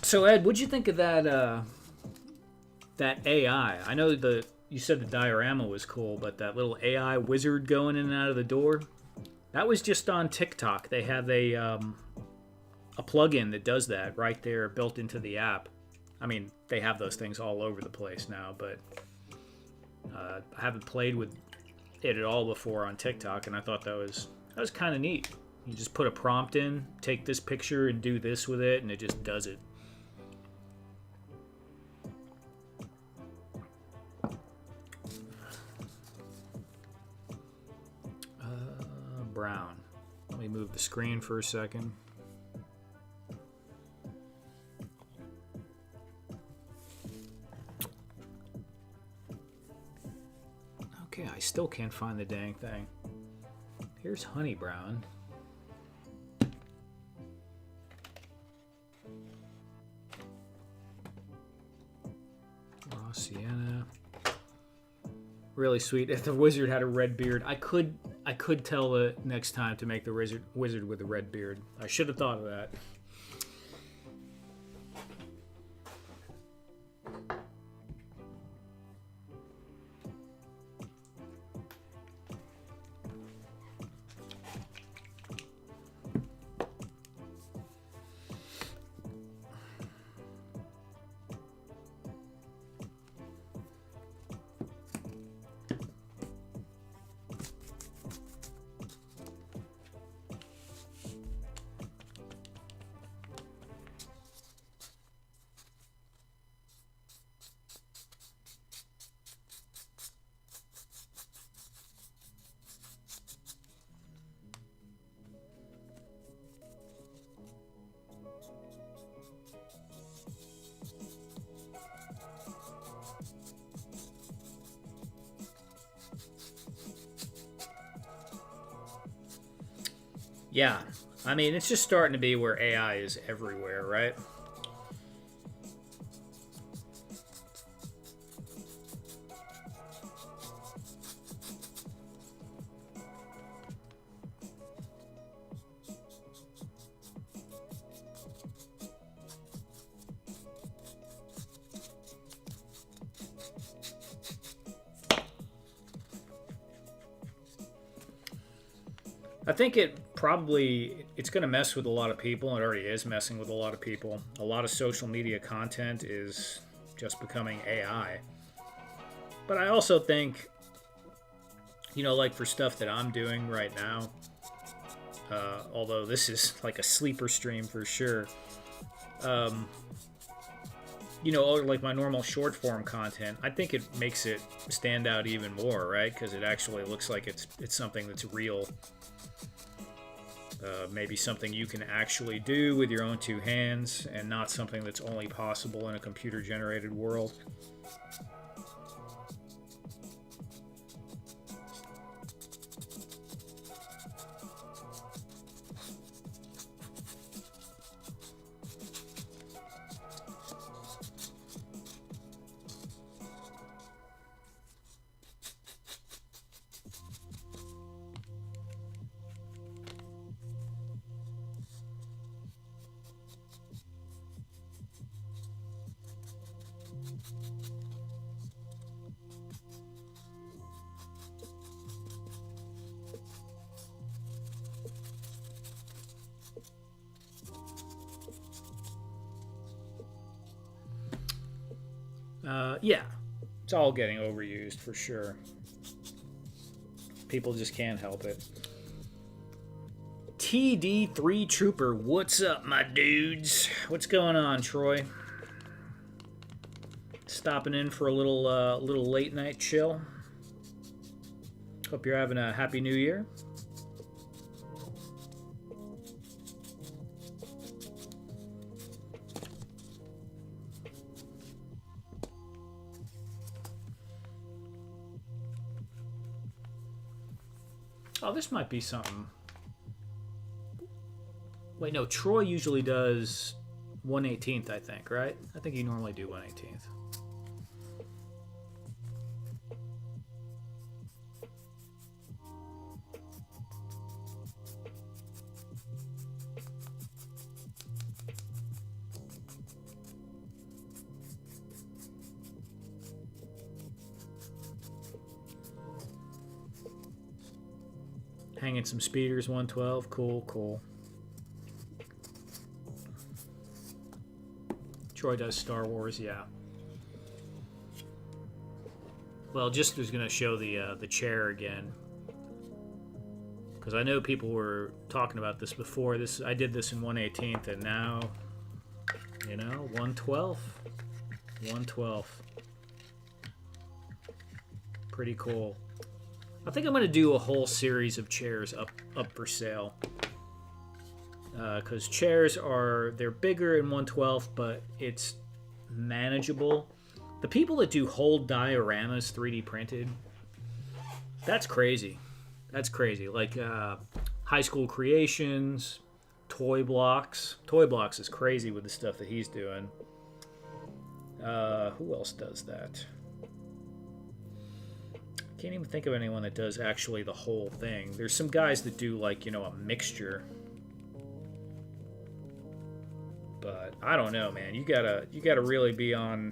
So Ed, what'd you think of that that AI? I know you said the diorama was cool, but that little AI wizard going in and out of the door, that was just on TikTok. They have a plugin that does that right there built into the app. I mean, they have those things all over the place now, but I haven't played with it at all before on TikTok, and I thought that was kind of neat. You just put a prompt in, take this picture and do this with it, and it just does it. Brown. Let me move the screen for a second. Okay, I still can't find the dang thing. Here's honey brown. Raw sienna. Really sweet. If the wizard had a red beard, I could tell the next time to make the wizard with a red beard. I should have thought of that. Yeah, I mean, it's just starting to be where AI is everywhere, right? I think it's going to mess with a lot of people. It already is messing with a lot of people. A lot of social media content is just becoming AI. But I also think, like for stuff that I'm doing right now, although this is like a sleeper stream for sure, like my normal short form content, I think it makes it stand out even more, right? Because it actually looks like it's something that's real. Maybe something you can actually do with your own two hands and not something that's only possible in a computer generated world. Yeah, it's all getting overused for sure. People just can't help it. TD3 Trooper, what's up, my dudes? What's going on, Troy? Stopping in for a little late night chill. Hope you're having a happy new year. Oh, this might be something. Wait, no, Troy usually does 1/18th, I think, right? I think you normally do 1/18th. Hanging some speeders, 112. Cool, cool. Troy does Star Wars, yeah. Well, just was going to show the chair again, because I know people were talking about this before. I did this in 1/18th, and now, 112. 112. Pretty cool. I think I'm going to do a whole series of chairs up for sale. Because chairs they're bigger in 1/12, but it's manageable. The people that do whole dioramas 3D printed, that's crazy. That's crazy. Like High School Creations, Toy Blocks. Toy Blocks is crazy with the stuff that he's doing. Who else does that? Can't even think of anyone that does actually the whole thing. There's some guys that do like, a mixture. But I don't know, man. You gotta really be on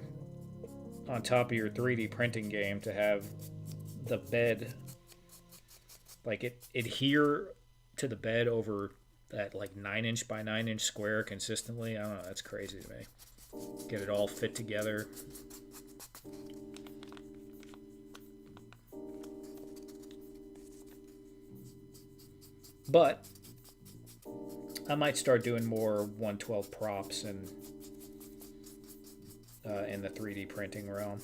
top of your 3D printing game to have the bed like adhere to the bed over that like 9" by 9" square consistently. I don't know, that's crazy to me. Get it all fit together. But I might start doing more 112 props and in the 3D printing realm.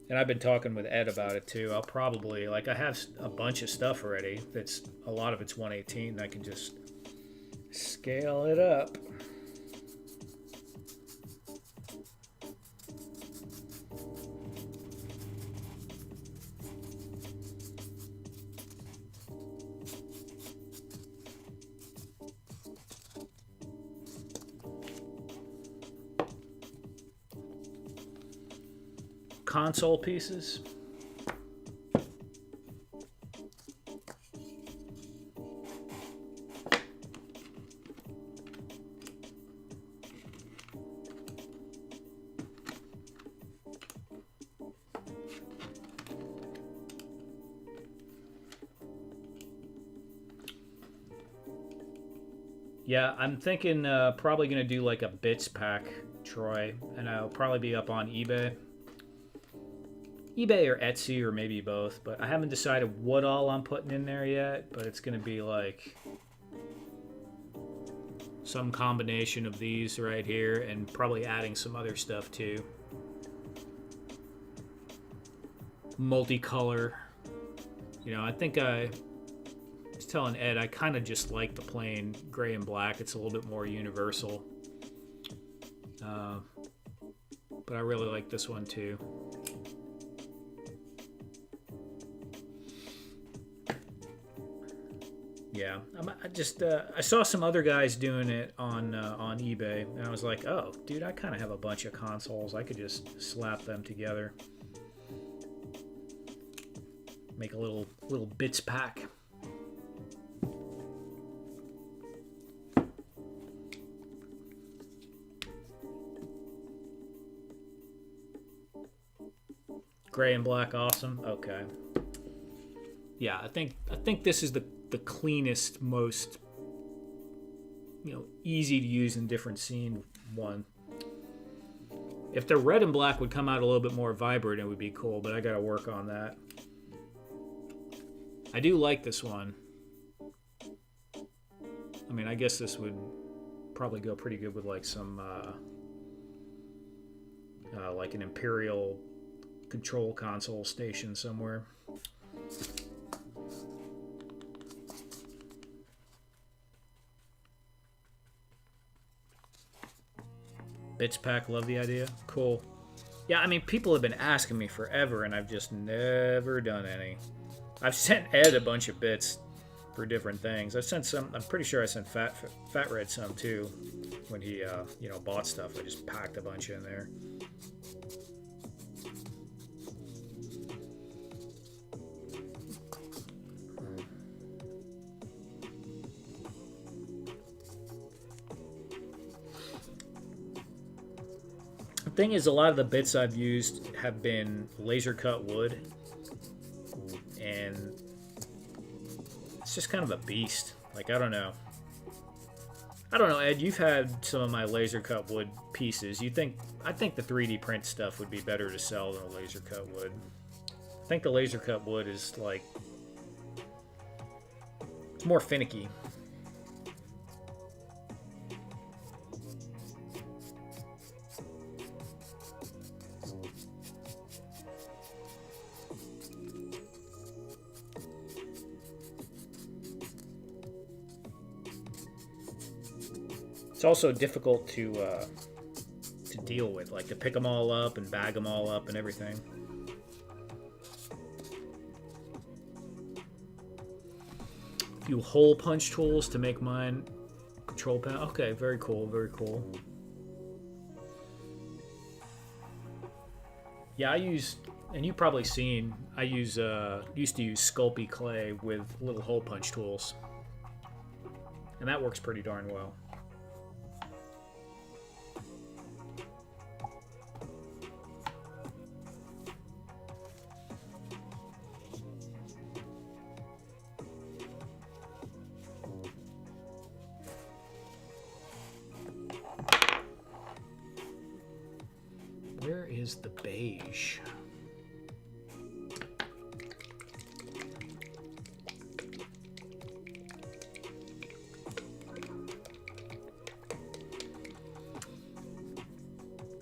And I've been talking with Ed about it too. I'll probably, I have a bunch of stuff already. A lot of it's 1/18, and I can just scale it up. Console pieces. Yeah, I'm thinking probably going to do like a bits pack, Troy, and I'll probably be up on eBay. eBay or Etsy or maybe both, but I haven't decided what all I'm putting in there yet, but it's going to be like some combination of these right here and probably adding some other stuff too. Multicolor. You know, I think I was telling Ed I kind of just like the plain gray and black. It's a little bit more universal. But I really like this one too. Yeah, I saw some other guys doing it on eBay, and I was like, oh, dude, I kind of have a bunch of consoles. I could just slap them together, make a little bits pack. Gray and black, awesome. Okay. Yeah, I think this is the cleanest, most, you know, easy to use in different scene one. If the red and black would come out a little bit more vibrant, it would be cool, but I gotta work on that. I do like this one. I mean, I guess this would probably go pretty good with like some like an Imperial control console station somewhere. Bits pack, love the idea. Cool. Yeah, I mean, people have been asking me forever, and I've just never done any. I've sent Ed a bunch of bits for different things. I've sent some. I'm pretty sure I sent Fat Red some too when he, you know, bought stuff. I just packed a bunch in there. The thing is, a lot of the bits I've used have been laser cut wood, and it's just kind of a beast. Like, I don't know, Ed, you've had some of my laser cut wood pieces. I think the 3D print stuff would be better to sell than a laser cut wood. I think the laser cut wood is like, it's more finicky. It's also difficult to deal with, like to pick them all up and bag them all up and everything. A few hole punch tools to make mine control panel. Okay, very cool, very cool. Yeah, I use, and you've probably seen, I used to use Sculpey clay with little hole punch tools, and that works pretty darn well. Where is the beige?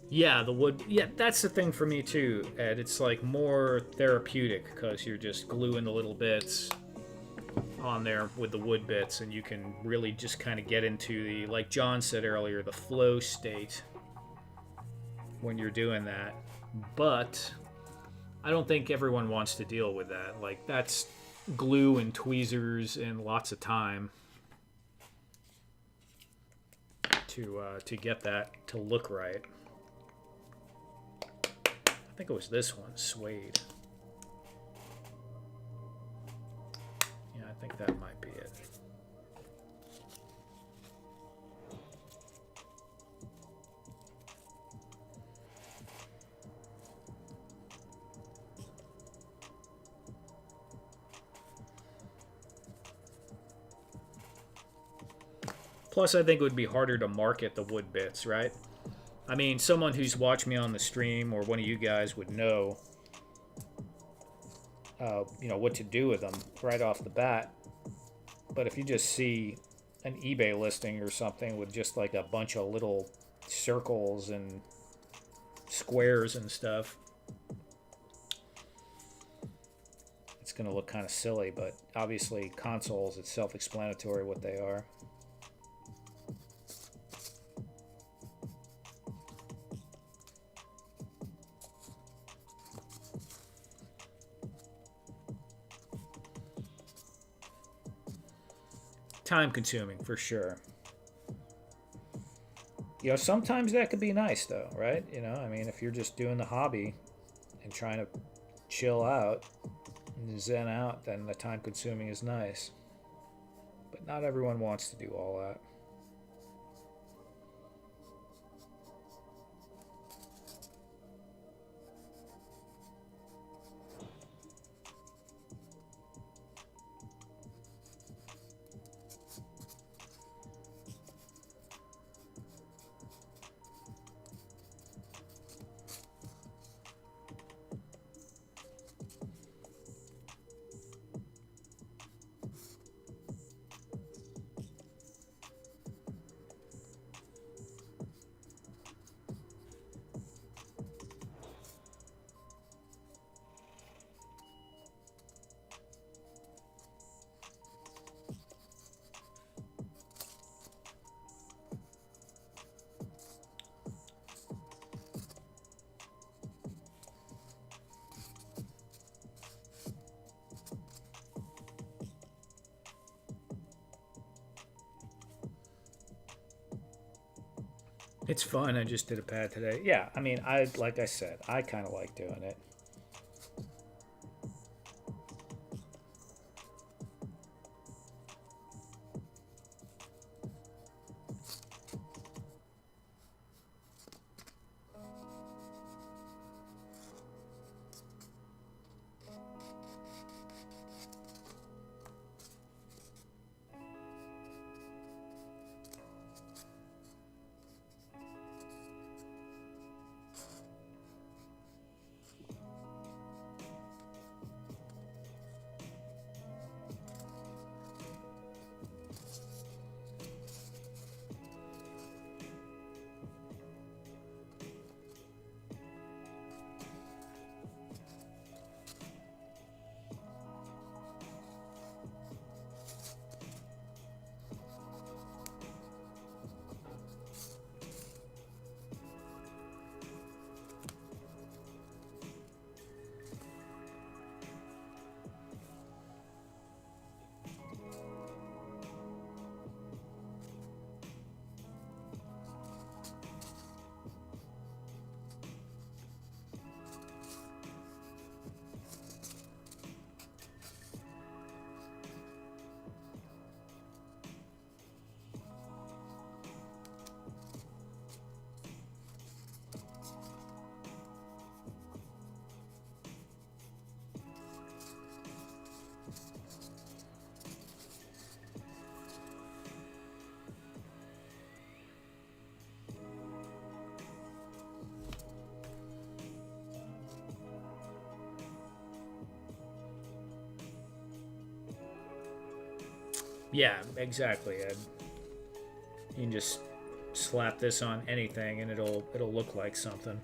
Yeah, the wood. Yeah, that's the thing for me too, Ed. It's like more therapeutic because you're just gluing the little bits on there with the wood bits, and you can really just kind of get into the, like John said earlier, the flow state when you're doing that. But I don't think everyone wants to deal with that. Like, that's glue and tweezers and lots of time to get that to look right. I think it was this one, suede. Yeah, I think that might be it. Plus, I think it would be harder to market the wood bits, right? I mean, someone who's watched me on the stream or one of you guys would know, what to do with them right off the bat. But if you just see an eBay listing or something with just like a bunch of little circles and squares and stuff, it's going to look kind of silly. But obviously, consoles, it's self-explanatory what they are. Time consuming for sure. Sometimes that could be nice though, right? I mean, if you're just doing the hobby and trying to chill out and zen out, then the time consuming is nice. But not everyone wants to do all that. It's fun. I just did a pad today. Yeah, I mean, like I said, I kind of like doing it. Yeah, exactly, Ed. You can just slap this on anything and it'll look like something.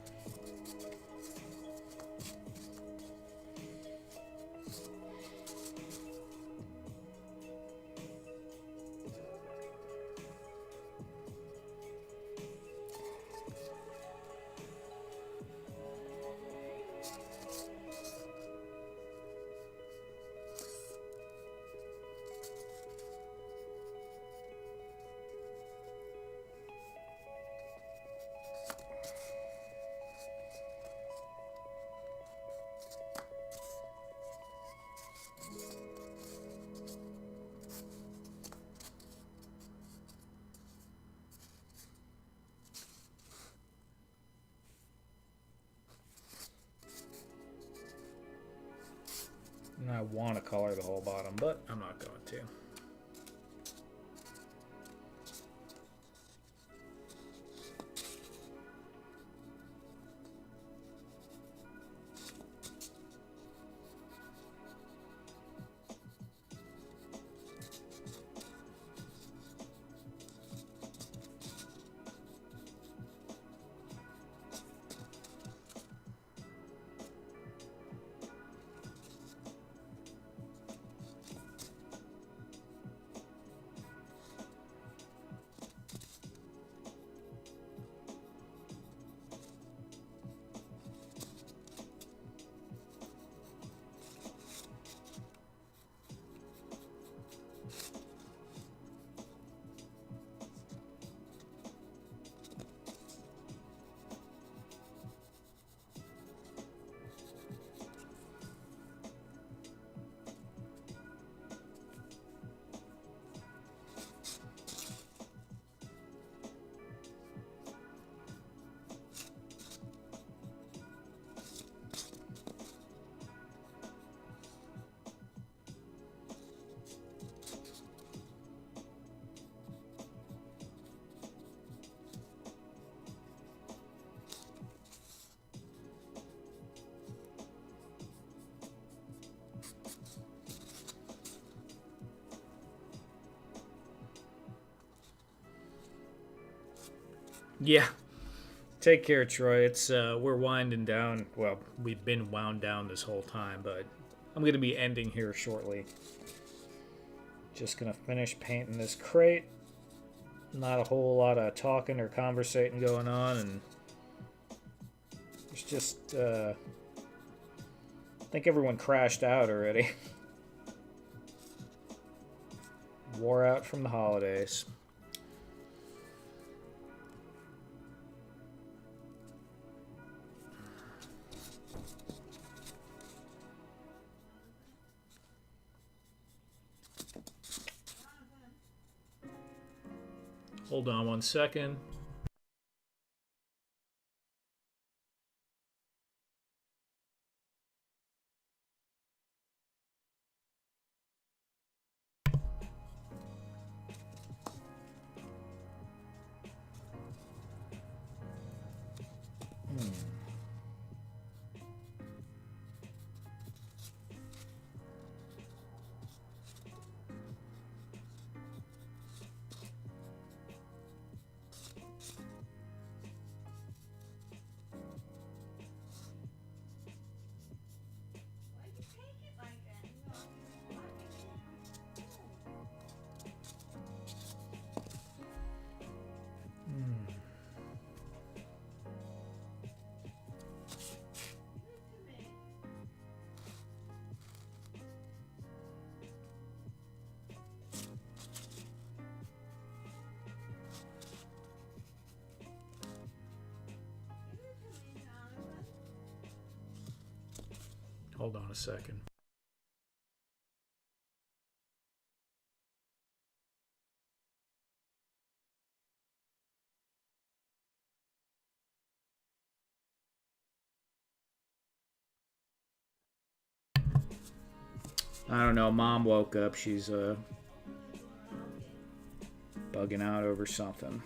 And I want to color the whole bottom, but I'm not going to. Yeah. Take care, Troy. It's we're winding down. Well, we've been wound down this whole time, but I'm going to be ending here shortly. Just going to finish painting this crate. Not a whole lot of talking or conversating going on, and it's just I think everyone crashed out already. Wore out from the holidays. Hold on one second. Hold on a second. I don't know. Mom woke up. She's bugging out over something.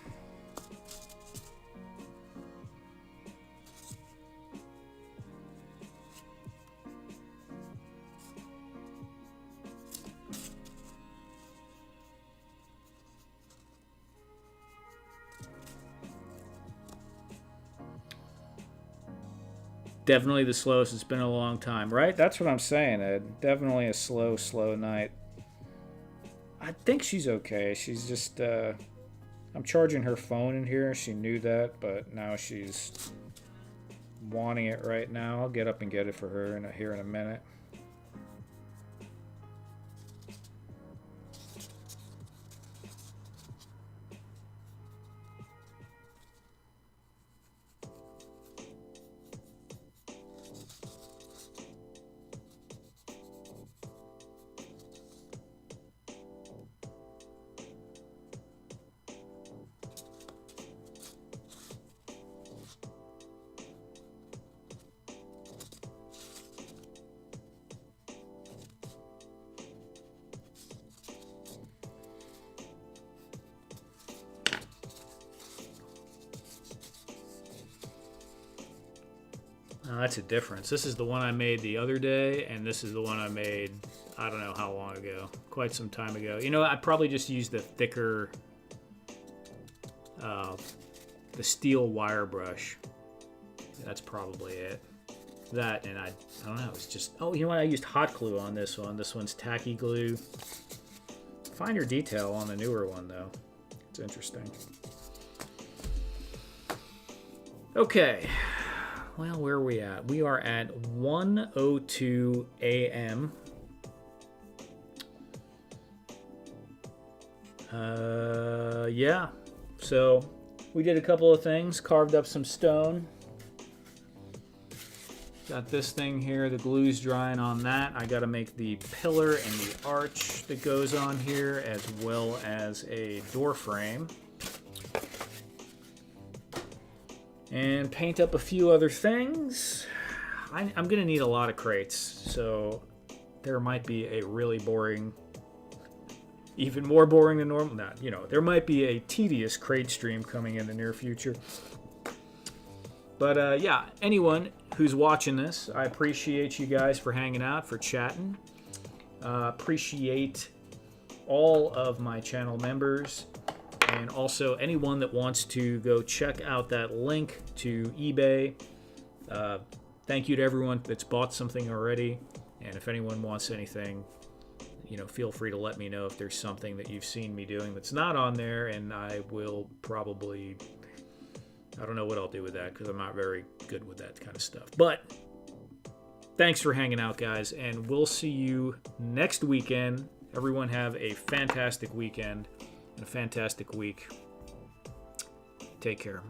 Definitely the slowest it's been in a long time, right? That's what I'm saying, Ed. Definitely a slow night. I think she's okay. She's just, I'm charging her phone in here. She knew that, but now she's wanting it right now. I'll get up and get it for her here in a minute. That's a difference. This is the one I made the other day, and this is the one I made, I don't know how long ago. Quite some time ago. You know, I probably just used the thicker, the steel wire brush. That's probably it. That, and I don't know, it's just, oh, you know what? I used hot glue on this one. This one's tacky glue. Finer detail on the newer one, though. It's interesting. Okay. Well, where are we at? We are at 1:02 a.m. Yeah. So we did a couple of things. Carved up some stone. Got this thing here. The glue's drying on that. I got to make the pillar and the arch that goes on here, as well as a door frame. And paint up a few other things. I'm going to need a lot of crates, so there might be a really boring, even more boring than normal. Not, you know, there might be a tedious crate stream coming in the near future. But yeah, anyone who's watching this, I appreciate you guys for hanging out, for chatting. Appreciate all of my channel members. And also, anyone that wants to go check out that link to eBay, thank you to everyone that's bought something already. And if anyone wants anything, feel free to let me know if there's something that you've seen me doing that's not on there, and I will probably, I don't know what I'll do with that because I'm not very good with that kind of stuff. But thanks for hanging out, guys, and we'll see you next weekend. Everyone have a fantastic weekend and a fantastic week. Take care.